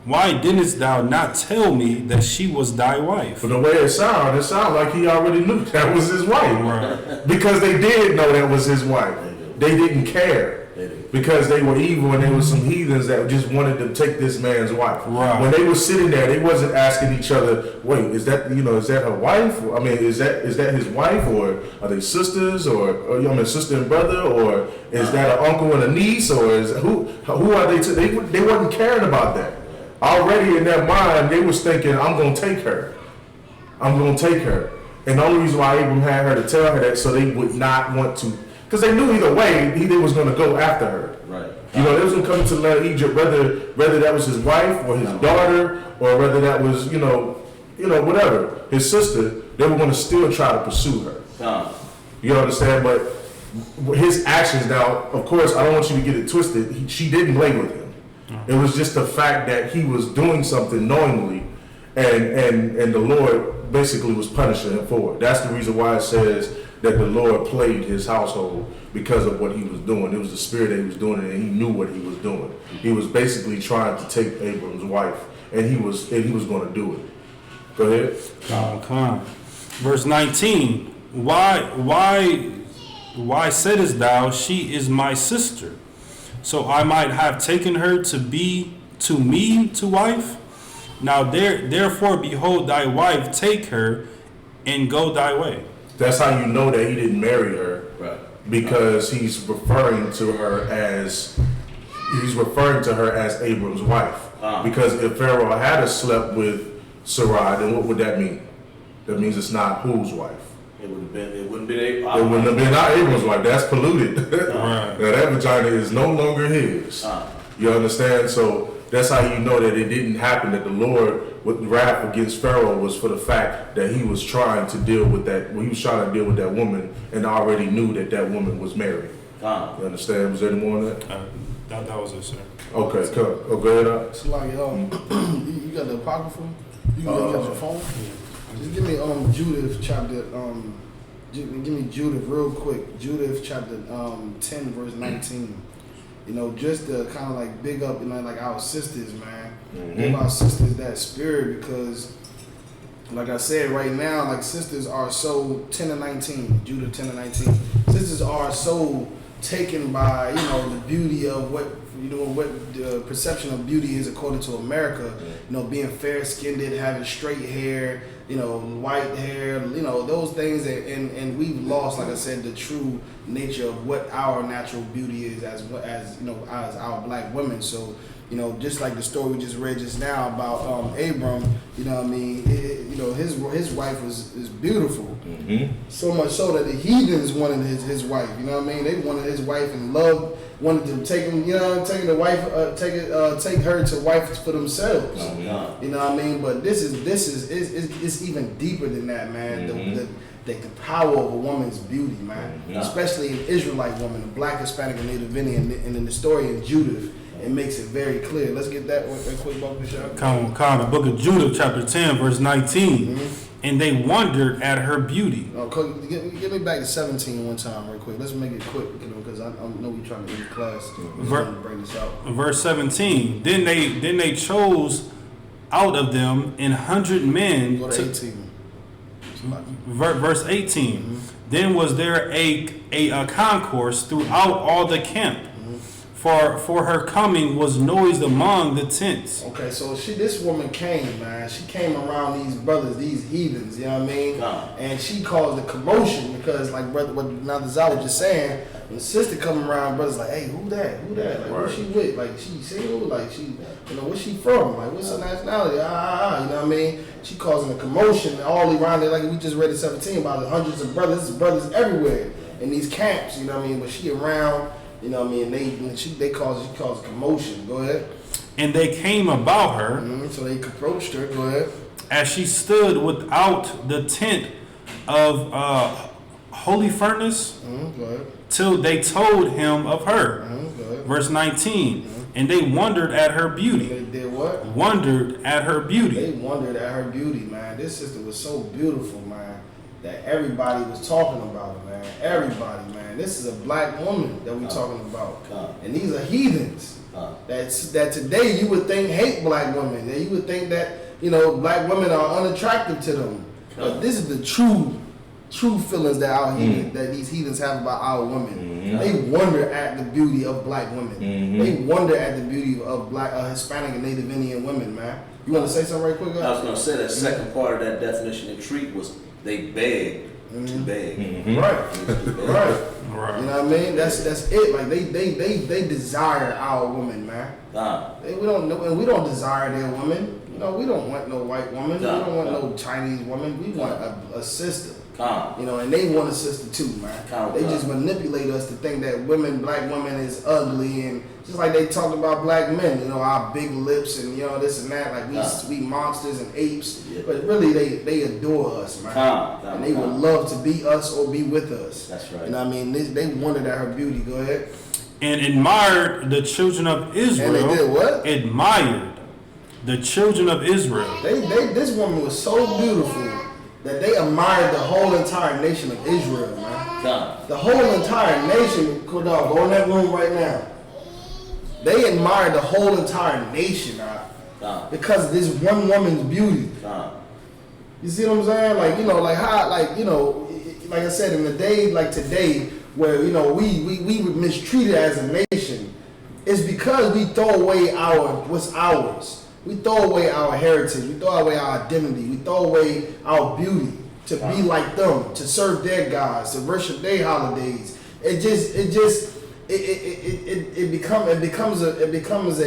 Why didst thou not tell me that she was thy wife? But the way it sounds like he already knew that was his wife. Right. Because they did know that was his wife. They didn't care. Because they were evil and there were some heathens that just wanted to take this man's wife. Right. When they were sitting there, they wasn't asking each other, wait, is that her wife? I mean, is that his wife, or are they sisters, or sister and brother, or is that an uncle and a niece, or who are they? They wasn't caring about that. Already in their mind, they was thinking, I'm going to take her. And the only reason why Abram had her to tell her that, so they would not want to, because they knew either way, they was going to go after her. Right. They was going to come to the land of Egypt, whether that was his wife or his daughter, or whether that was, whatever, his sister, they were going to still try to pursue her. You understand? But his actions now, of course, I don't want you to get it twisted. She didn't lay with him. It was just the fact that he was doing something knowingly, and the Lord basically was punishing him for it. That's the reason why it says that the Lord plagued his household because of what he was doing. It was the spirit that he was doing it, and he knew what he was doing. He was basically trying to take Abram's wife, and he was going to do it. Go ahead. Verse 19. Why saidest thou, she is my sister? So I might have taken her to be to me to wife. Now therefore behold thy wife, take her and go thy way. That's how you know that he didn't marry her, right? Because he's referring to her as Abram's wife. Because if Pharaoh had slept with Sarai, then what would that mean? That means it's not whose wife? It wouldn't have been Abram's wife. That's polluted. Right. Now that vagina is no longer his. You understand? So that's how you know that it didn't happen, that the Lord, with wrath against Pharaoh, was for the fact that he was trying to deal with that, he was trying to deal with that woman and already knew that that woman was married. You understand? Was there any more on that? That was it, sir. Okay, come. Oh, go ahead. So like, you got the apocryphal? You got your phone? Just give me Judith chapter give me Judith real quick. Judith chapter 10 verse 19. You know, just to kind of like big up, you know, like our sisters, man. Give our sisters that spirit, because like I said, right now, like sisters are so 10 and 19, Judith 10 and 19. Sisters are so taken by, you know, the beauty of what, you know, what the perception of beauty is according to America. You know, being fair skinned, having straight hair, you know, white hair, you know, those things that, and we've lost, like I said, the true nature of what our natural beauty is as you know, as our black women. So, you know, just like the story we just read just now about Abram, you know what I mean, you know, his wife is beautiful. So much so that the heathens wanted his wife, you know what I mean? They wanted his wife and loved, wanted to take him, you know, take her to wife for themselves. You know what I mean? But this is it's even deeper than that, man. The power of a woman's beauty, man. Especially an Israelite woman, a black, Hispanic, and Native Indian, and in the story in Judith, it makes it very clear. Let's get that one quick, Bob Bishop. Come on, the book of Judith, chapter 10, verse 19. And they wondered at her beauty. Oh, get me back to 17 one time, real quick. Let's make it quick, you know, because I know we're trying to end class. To bring this out. Verse 17. Then they chose out of them 100 men. Go to 18. Verse 18. Then was there a concourse throughout all the camp. For her coming was noised among the tents. Okay, so this woman came, man. She came around these brothers, these heathens, you know what I mean? And she caused a commotion because, like brother, what Nadaza was just saying, when the sister come around, brothers like, hey, who that? Like, who she with? Like, she single? Like, she, you know, where's she from? Like, what's her nationality? You know what I mean? She causing a commotion all around it, like we just read in 17 about the hundreds of brothers everywhere in these camps, you know what I mean? But she around. You know what I mean? She caused a commotion. Go ahead. And they came about her. So they approached her. Go ahead. As she stood without the tent of holy furnace. Go ahead. Till they told him of her. Go ahead. Verse 19. And they wondered at her beauty. They did what? Wondered at her beauty. They wondered at her beauty, man. This sister was so beautiful, man, that everybody was talking about her, man. Everybody, man. This is a black woman that we're talking about. And these are heathens. That today you would think hate black women. That you would think that, you know, black women are unattractive to them. But this is the true feelings that our that these heathens have about our women. They wonder at the beauty of black women. They wonder at the beauty of black, Hispanic, and Native Indian women, man. You want to say something right quick, guys? I was going to say that second part of that definition of treat was they begged to beg. Right. You know what I mean? That's it. Like they desire our women, man. We don't desire their women. You know, we don't want no white woman. We don't want no Chinese woman. We want a sister. You know, and they want a sister too, man. They just manipulate us to think that black women is ugly, and just like they talk about black men, you know, our big lips and, you know, this and that, like we monsters and apes. But really they adore us, man. And they would love to be us or be with us. That's right. You know what I mean? They wondered at her beauty. Go ahead. And admired the children of Israel. And they did what? Admired the children of Israel. This woman was so beautiful that they admired the whole entire nation of Israel, man. The whole entire nation, go in that room right now. They admired the whole entire nation, because of this one woman's beauty. You see what I'm saying? Like, you know, like how, like, you know, like I said, in the day like today, where, you know, we were mistreated as a nation, it's because we throw away what's ours. We throw away our heritage. We throw away our identity. We throw away our beauty to be like them, to serve their gods, to worship their holidays. It becomes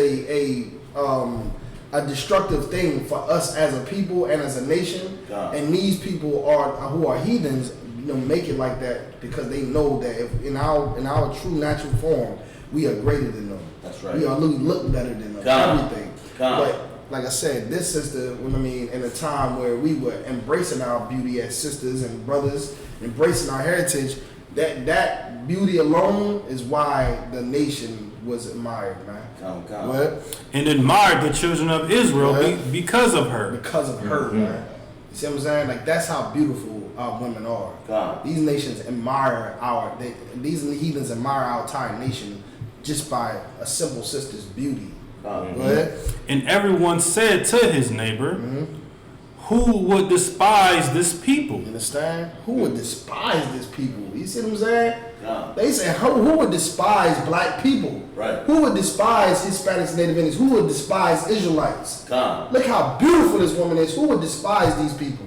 a destructive thing for us as a people and as a nation. And these people who are heathens, you know, make it like that because they know that if in our true natural form, we are greater than them. That's right. We look better than them. Everything. But like I said, this sister, in a time where we were embracing our beauty as sisters and brothers, embracing our heritage, that beauty alone is why the nation was admired, man. What? And admired the children of Israel because of her. Because of her, man. You see what I'm saying? Like, that's how beautiful our women are. These nations admire these heathens admire our entire nation just by a simple sister's beauty. And everyone said to his neighbor, who would despise this people? You understand? Who would despise this people? You see what I'm saying? They say, who would despise black people? Right. Who would despise Hispanics, Native Indians? Who would despise Israelites? Look how beautiful this woman is. Who would despise these people?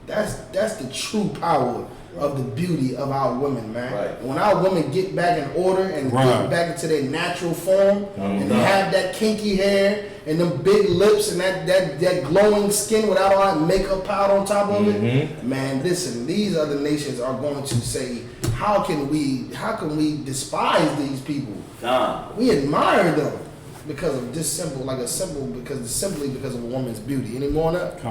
That's the true power of the beauty of our women, man. Right. When our women get back in order and get back into their natural form and have that kinky hair and them big lips and that glowing skin without all that makeup powder on top of it, man, listen, these other nations are going to say, how can we despise these people? We admire them because of this simply because of a woman's beauty. Any more on that?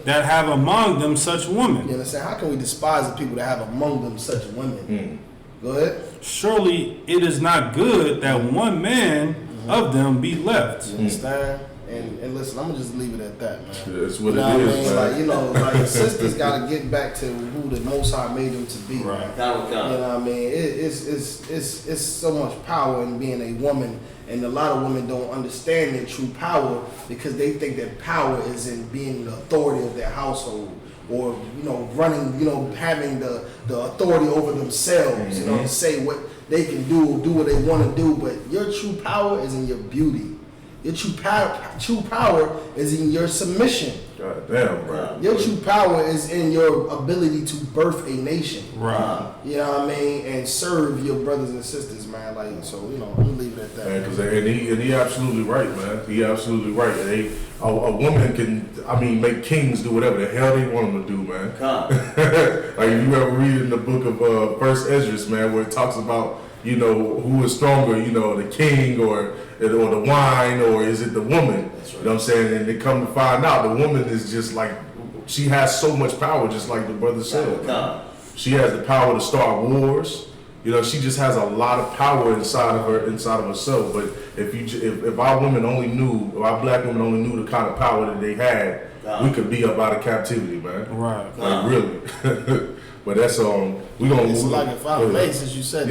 That have among them such women. You understand? How can we despise the people that have among them such women? Go ahead. Surely it is not good that one man of them be left. You understand? And listen, I'm gonna just leave it at that, man. That's what it is, man. Like, like sisters gotta get back to who the Most High made them to be. Right. You know what I mean? It's so much power in being a woman. And a lot of women don't understand their true power because they think that power is in being the authority of their household or, running, having the authority over themselves, to say what they can do what they want to do. But your true power is in your beauty. Your true power is in your submission. God damn, bro. Your true power is in your ability to birth a nation. Right. You know what I mean? And serve your brothers and sisters, man. Like, so, I'm gonna leave it at that. Man, he absolutely right, man. He absolutely right. A woman can, make kings do whatever the hell they want them to do, man. Like, if you ever read in the book of First Esdras, man, where it talks about, who is stronger, the king or the wine, or is it the woman? That's right. You know what I'm saying? And they come to find out the woman is just like, she has so much power, just like the brother said. She has the power to start wars. She just has a lot of power inside of herself. But if our women only knew, or our black women only knew the kind of power that they had, we could be up out of captivity, man. Right. Like, really. But that's It's like if I may, since you said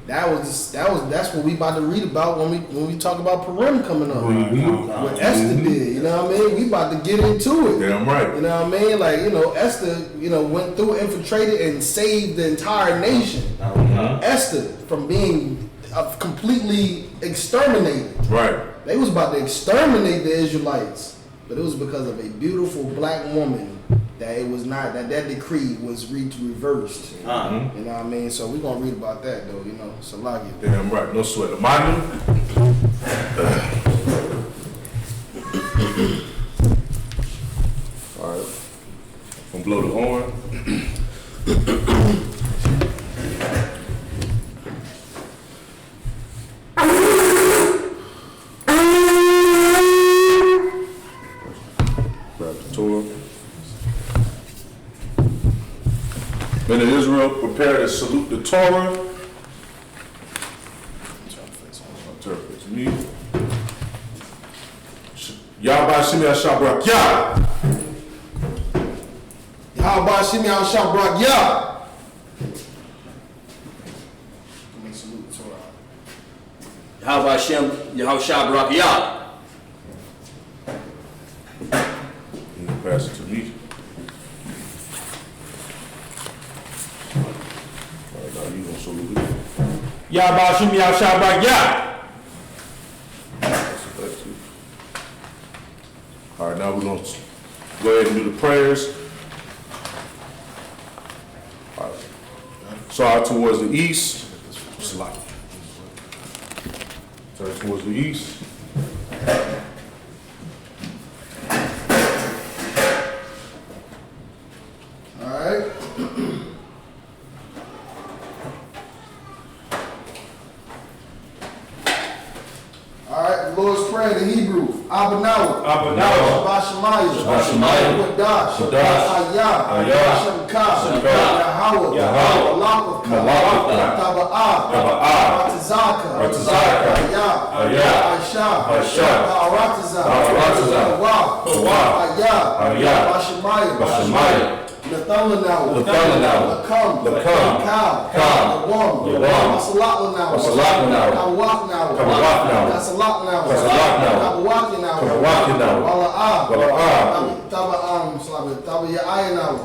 that's what we about to read about when we talk about Purim coming up. What Esther did, you know what I mean? We about to get into it. Damn right. You know what I mean? Like, Esther, went through, infiltrated, and saved the entire nation. Esther from being completely exterminated. Right. They was about to exterminate the Israelites, but it was because of a beautiful black woman that it was not that decree was reversed. You know what I mean? So we're gonna read about that though, Salagi. Damn right, no sweat. Amadu. Alright. Gonna blow the horn. Grab the Torah. Men of Israel, prepare to salute the Torah. Turn to me. Yahweh Shemi Ashabrak Yah. Yahweh Shemi Ashabrak Yah. Let me salute the Torah. Yahweh Hashem, Yahushua Barak Yah. You can pass it to me. All right, now you gonna salute it. Yabashim Yashabak Yah. All right, now we're going to go ahead and do the prayers. All right. So out towards the east. Turn towards the east. All right. All Alright, the Lord's Prayer in Hebrew. Abanawa. Shabbat Shemayah. Wadash. Hayah. Shemka. Yahweh. Malakavka. Taba'ah. Ratazaka. Hayah. Aisha. Ba'arataza. Hayah. Bashemayah. Nathanawa, Lakam, Kal, Lawam, Masalakanawa, Kawaknawa, Kabalaknawa, Wala'ah,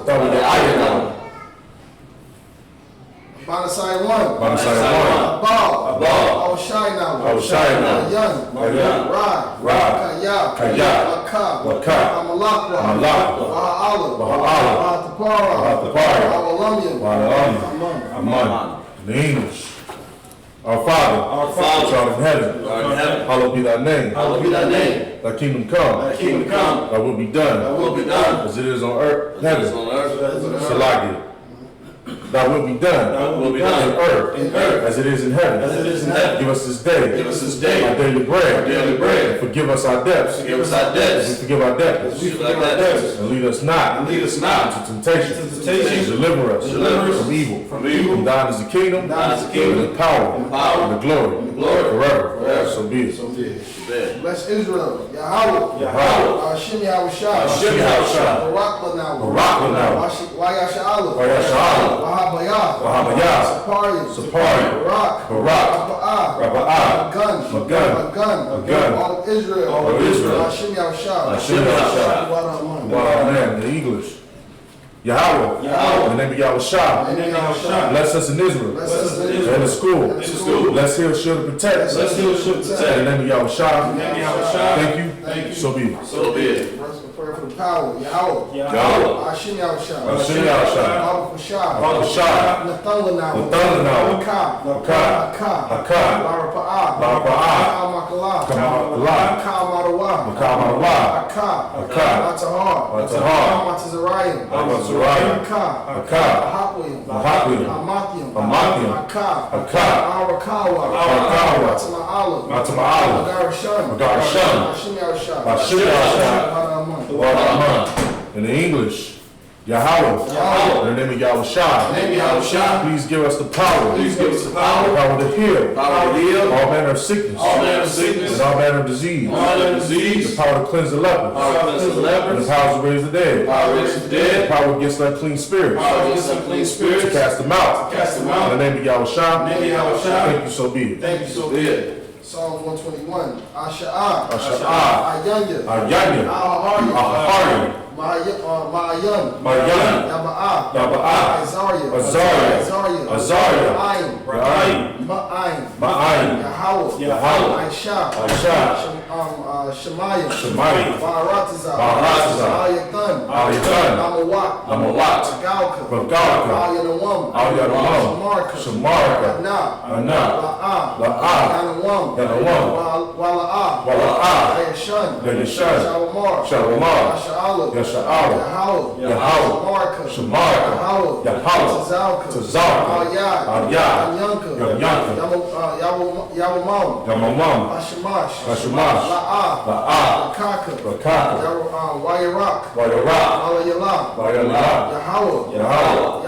Tabayayanawa, Banasai 1, Abal, Awashaynawa, Yan, Ra, Kaya, Waka, Amalakwa, Waha'ala, Waha'tapara, Walamyam, Aman. In the English. Our Father, which art in heaven, hallowed be thy name. Thy kingdom come. Thy will be done. As it is on earth, heaven. Salagi. Thy will be done. In earth. As it is in heaven. Give us this day. Our daily bread. And forgive us our debts. As we forgive our debtors. And lead us not into temptation. Deliver us from evil. For thine is the kingdom, and the power, and the glory, forever. So be it. Bless Israel, Yahweh, Hashem Yahushua, Barak Wayasha'ala, Wahabayah, Sapari, Barak, Raba'ah, Magun, all of Israel, Hashem Yahushua, Amen. The English. Yahweh. In the name of Yahushua. Bless us in Israel. And the school. Bless Hill, shield, and protect. In the name of Yahushua. Thank you. So be it. Prayer for the power, Yahweh, Hashem Yahushua, Baba Fashah, Nathanawa, Hakah, Barapa'ah, Makala, Marawa, Atahar, Matazariah, Hamathium, Arakawa, Matama'ala, Magarashan, Hashem Yahushua, in the English, Yahweh. In the name of Yahushua. Please give us the power. The power to heal. All manner of sickness. And all manner of disease. The power to cleanse the lepers. And the power to raise the dead. The power against unclean spirits. To cast them out. In the name of Yahushua. Thank you, so be it. Psalm 121. Asha'ah. Ayanya. Ahahari. Ma'ayan. Yaba'ah. Azariah. Ma'ayin. Yahweh. Aisha. Shemayah. Ba'arataza. Ayathan. Amawat. Galka. Ayanawam. Shamarka. Ana. La'ah. Wala'ah. Yashan. Shalomar. Yasha'ala. Yahweh. Shamarka. Tazalka. Ayah. Yamamam. Hashemash. La'ah. Lakaka. Wayarak. Wayalah. Yahweh.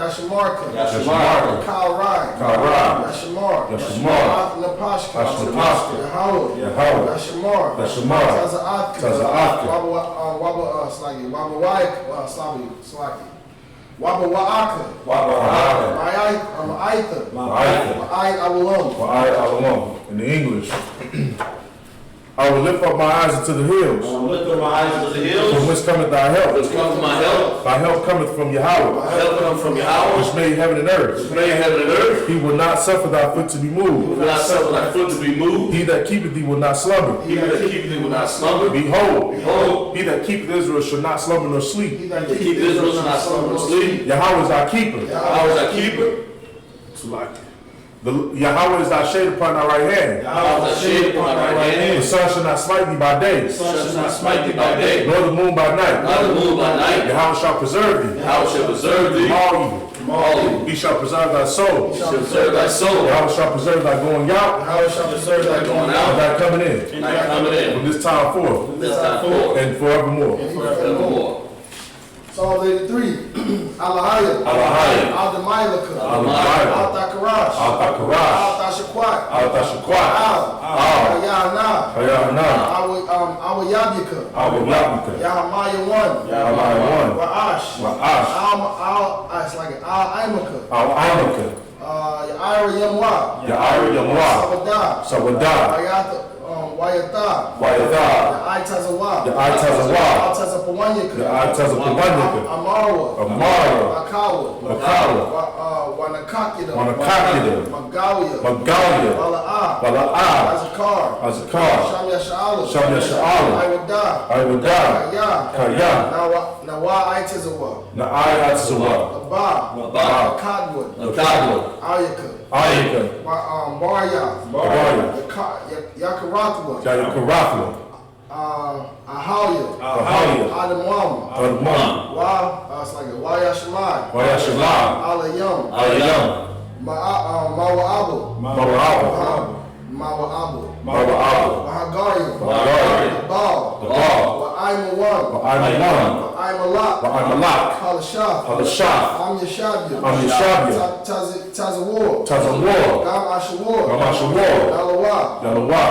Yashamarka. Kalrai. Yashamar. Napashka. Yahweh. Yashamar. Taza'atka. In the English. I will lift up my eyes into the hills. From whence cometh thy help? Thy help cometh from Yahweh. Which made heaven and earth. He will not suffer thy foot to be moved. He that keepeth thee will not slumber. Behold, he that keepeth Israel shall not slumber nor sleep. Yahweh is our keeper. Yahweh is thy shade upon thy right hand. The sun shall not smite thee by day. Nor the moon by night. Yahweh shall preserve thee. From all evil. He shall preserve thy soul. Preserve thy soul. Yahweh shall preserve thy going out Yahweh shall preserve thy going and out thy coming in. And thy coming in. From this time forth This time forth. and forevermore. and forevermore. Psalm 83. Alahaya. Alahaya. Al-Damailaka. Al-Damailaka. Al-Takarash. Al-Takarash. Al-Tashakwat. Al-Tashakwat. Al-Yahana. Hayana. Al-Yabika. Al-Yabika. Yahamaya 1. Yahweh one. Wa'ash. Wa'ash. It's like Al-Aimaka. Al-Amaka. Yaira Yamwa. Ya'ira Yamwa. Sawadah. Sawadah. Wayatha. Wayatha. Ya'itazawa. Ya'itazawa. Altazapawanyaka. Ya'itazapawanyaka. Amara. Amara. Akawa. Akawa. Wanakakida. Wanakakida. Magalia. Magalia. Bala'ah. Bala'ah. Azakar. Azakar. Shamya Sha'ala. Shamya Sha'ala. Iwadah. Iwadah. Kaya. Kaya. Nawaitazawa. Na'ayatzawa. Abba. Kadwood. Ayaka. Ayaka. Barya. Barya. Yakarathwa. Yakarathwa. Ahalia. Ahalia. Adamwam. Adamam. It's like a Wayashalai. Wayashalai. Alayam. Alayam. Mawa'abu. Mawa'abu. Mawa'abu. Mawa'abu. Wahagariam. Wahagariam. Baal. Baal. Wa'aimawan. Wa'aimawan. Wa'aimalak. Wa'aimalak. Halashah. Halashah. Am Yeshabia. Am Yeshabia. Tazawar. Tazawar. Gam Ashawar. Gam Ashawar. Yalawa. Yalawa.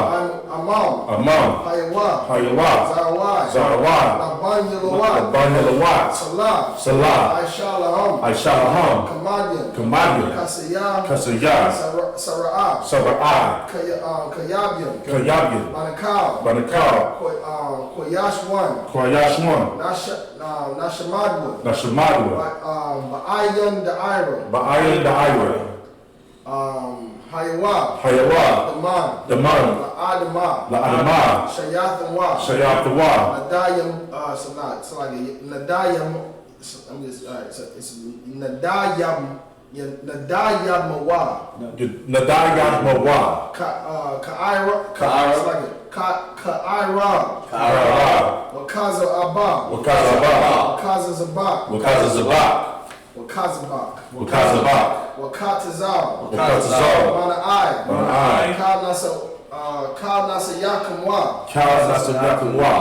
Amam. Amam. Hayawa. Hayawa. Zarawai. Zarawai. Laban Yalawat. Laban Yalawat. Salah. Salah. Aishalaham. Aishalaham. Kamadian. Kamadian. Kasiyah. Kasiyah. Sara'ah. Sara'ah. Kayabian. Kayabian. Banakal. Banakal. Koyash 1. Koyash 1. Nashamadwa. Nashamadwa. Ba'ayan the Ira. Ba'ayan the Ira. Hayawa. Hayawa. Daman. Daman. La'adama. La'adama. Shayathawa. Shayathawa. Nadayam. It's like Nadayam. I'm just, alright, so it's Nadayam. Nadayamawa. Nadayamawa. Ka'ira. It's like Ka'ira. Ka'ira. Wakaza Abba. Wakaza Abba. Wakaza Zabak. Wakaza Zabak. Wakazabak. Wakazabak. Wakatazal. Wakatazal. Mana'ai. Mana'ai. Kal Nasa Yakamwa. Kal Nasa Yakamwa.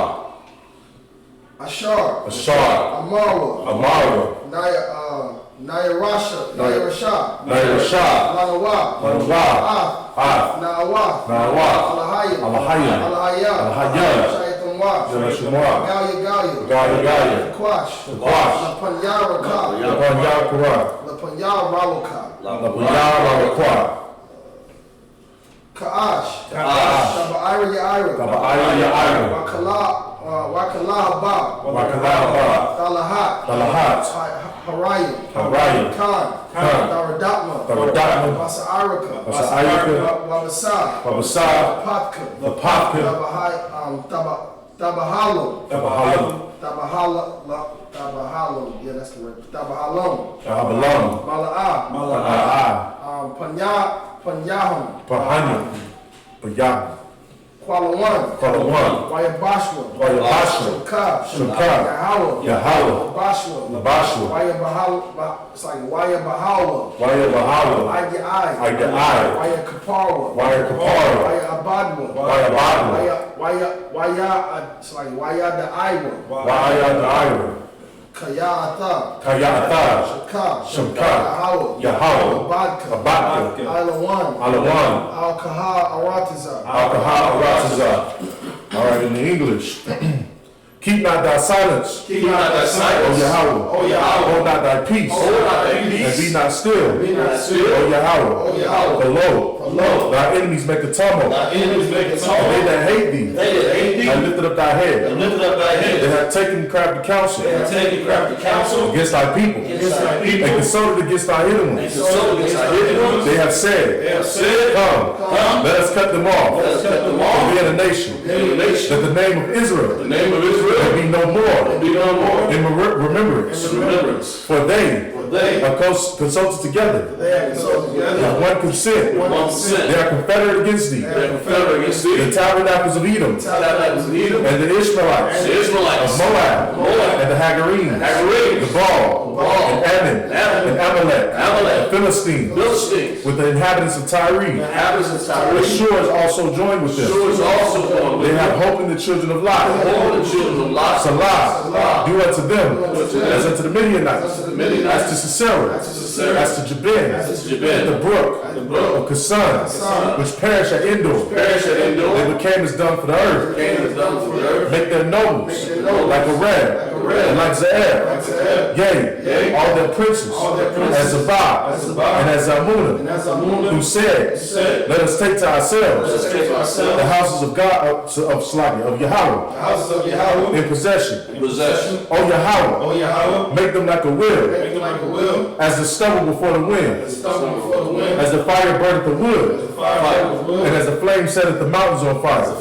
Ashar. Ashar. Amara. Amara. Nayarasha. Nayarasha. Lanawa. Lanawa. Na'awa. Na'awa. Alahaya. Alahaya. Alahaya. Alahaya. Shaitanwa. Shaitanwa. Galia. Gaya. Kwash. Kwash. Lapanyaraka. Lapanyaraka. Lapanyaraka. Lapanyaraka. Ka'ash. Ka'ash. Taba'ira Ya'ira. Taba'ira Ya'ira. Wakalaha Ba. Wakalaha Ba. Talahat. Talahat. Harayim. Harayim. Khan. Daradakma. Basa'arika. Basa'arika. Wabasa. Wabasa. Patka. The Patka. Tabahalum. Tabahalum. Tabahalum. Yeah, that's correct. Tabahalum. Tabahalum. Mala'ah. Mala'ah. Panyahum. Panyahum. Kuala One. Wayabashwa. Shukab. Yahweh. Bashwa. It's like Wayabahawa. Waya Kapara. It's like Waya the Ira. Kaya'atha. Shukab. Yahweh. Abadka. Alawan. Al-Kaha Aratiza. All right, in the English. Keep not thy silence. Keep not thy silence. O Yahweh. O Yahweh. Hold not thy peace. Hold not thy peace. And be not still. Be not still. O Yahweh. O Yahweh. For lo, thy enemies make a tumult. Thy enemies make a And they tumult. that hate thee. They that hate thee. have lifted up thy head. And lifted up thy They head. have taken crafty counsel They have taken crafty counsel against thy people. against thy people. And consulted against thy hidden And ones. consulted against thy hidden ones. They have said, They have said, Come, let us cut them off. let us cut them And off. be in a nation. In the nation. That the name of Israel The name of Israel may be no will more be no more. in remembrance. In remembrance. For they consulted together. With one consent. They are confederate against thee. The tabernacles of Edom. And the Ishmaelites. Of Moab. And the Hagarines. The Baal. And Ammon. And Amalek. The Philistines. With the inhabitants of Tyre. The shores also joined with them. They have hope in the children of Lot. Salah. Do unto them as unto the Midianites. As to Sisera. As to Jabin. The brook of Kasan, which perished at Endor. They became as dung for the earth. Make their nobles like a red, and like Zaeb. Yea, all their princes, as Zabah, and as Zalmunna, who said, let us take to ourselves the houses of God, of Yahweh, in possession. O Yahweh, make them like a wheel, as the stubble before the wind, as the fire burneth the wood, and as the flame setteth the mountains on fire. So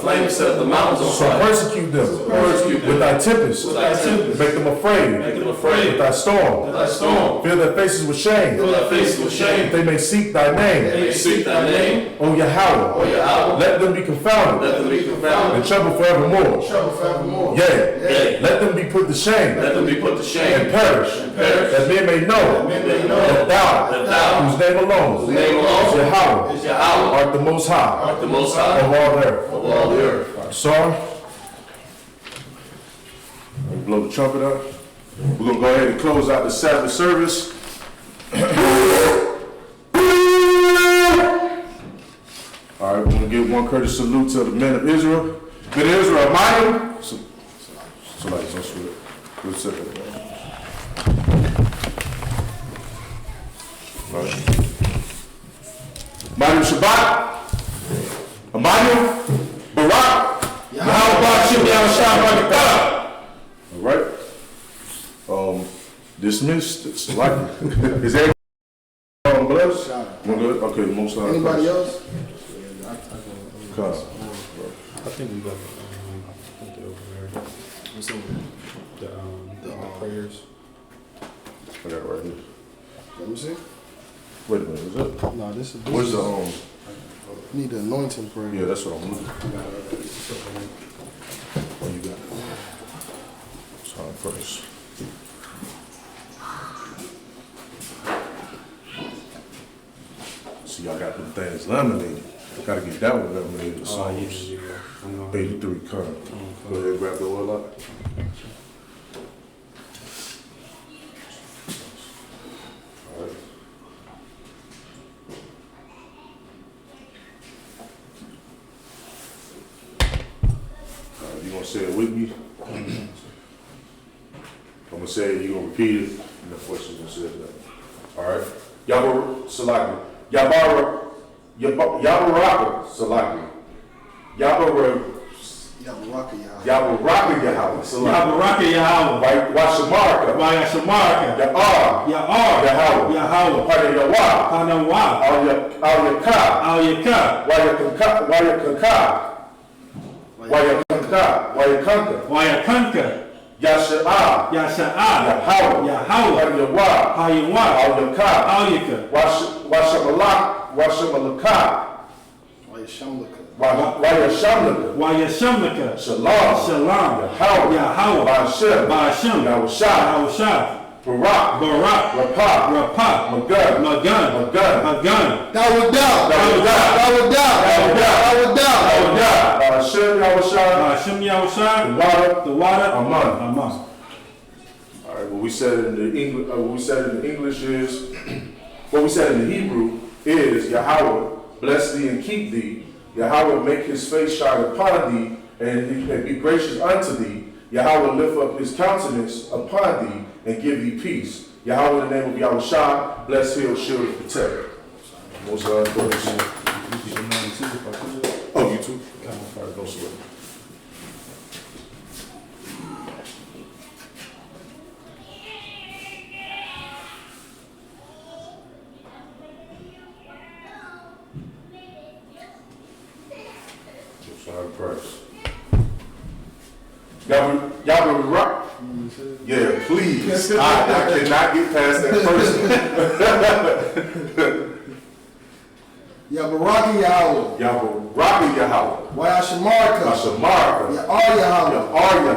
persecute them with thy tempest, make them afraid with thy storm. Fill their faces with shame, that they may seek thy name. O Yahweh, let them be confounded, and trouble forevermore. Yea, let them be put to shame, and perish, that men may know that thou, whose name alone is Yahweh, art the most high of all the earth. Sorry. Blow the trumpet up. We're going to go ahead and close out the Sabbath service. All right, we're going to give one courteous salute to the men of Israel. Men of Israel are mighty. Somebody's on sweet. Good second. Mighty Shabbat. Amanu. Barak. Yahweh Shem Yahweh. All right. Dismissed. Is everybody blessed? We're good? Okay, most of Anybody else? I think we got I think they're over there. What's over there? The prayers. I got it right here. Let me see. Wait a minute, is that? No, this is. Where's the Need the anointing prayer. Yeah, that's what I'm looking for. Oh, you got it. Sorry, first. See, y'all got them things laminated. I gotta get that one laminated. Oh, yeah. 83 current. Go ahead and grab the oil out. All right. You gonna say it with me? I'm gonna say it, you gonna repeat it, and the question's gonna say it. All right? Yabar Salaki. Yabaraka Salaki. Yabaraka Yahweh. Yabaraka Yahweh. Washamaraka. Yashamaraka. Ya'ar. Yahweh. Yahweh. Panayawa. Panawa. Al Yakah. Wayakanka. Yasha'ah. Yahweh. Hayawa. Al Yakah. Washamalaka. Wayashamlaka. Shalom. Yahweh. Ba'ashem. Yahushua. Barak. Rapah. Magun. Ba'ashem Yahushua. The water. Aman. All right. What we said in the English is, what we said in the Hebrew is Yahweh bless thee and keep thee. Yahweh make his face shine upon thee and be gracious unto thee. Yahweh lift up his countenance upon thee and give thee peace. Yahweh in the name of Yahushua, bless, heal, shield, and protect. Most of our oh, you too? All right, go slow. Price. Yahweh Rock. Yeah, please. I cannot get past that first one. Yabaraki Yahweh. Yabaraki Yahweh. Wayashamarka. Washamarka. Ya'ar Yahweh.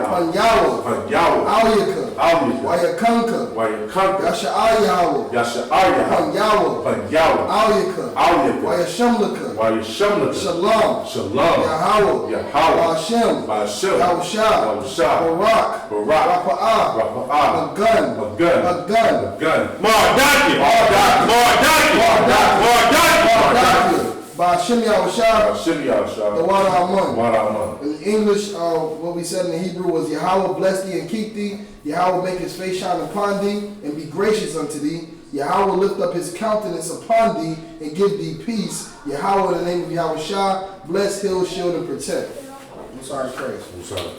Pan Yahweh. Pan Yahweh. Alyaka. Alyaka. Wayakanka. Wayakanka. Yasha'ar Yahweh. Yasha'ar Yahweh. Pan Yahweh. Pan Yahweh. Alyaka. Alyaka. Wayashamlaka. Wayashamlaka. Shalom. Shalom. Yahweh. Yahweh. Ba'ashem. Ba'ashem. Yahusha. Yahusha. Barak. Barak. Rapa'ah. Rapa'ah. A gun. A gun. A gun. A gun. Mardaki. Ba'ashem Yahusha. Hashem Yahusha. The water Amun. Water Amun. In English, what we said in the Hebrew was Yahweh bless thee and keep thee. Yahweh make his face shine upon thee and be gracious unto thee. Yahweh lift up his countenance upon thee and give thee peace. Yahweh in the name of Yahushua, bless, heal, shield, and protect. I'm sorry, praise. I'm sorry.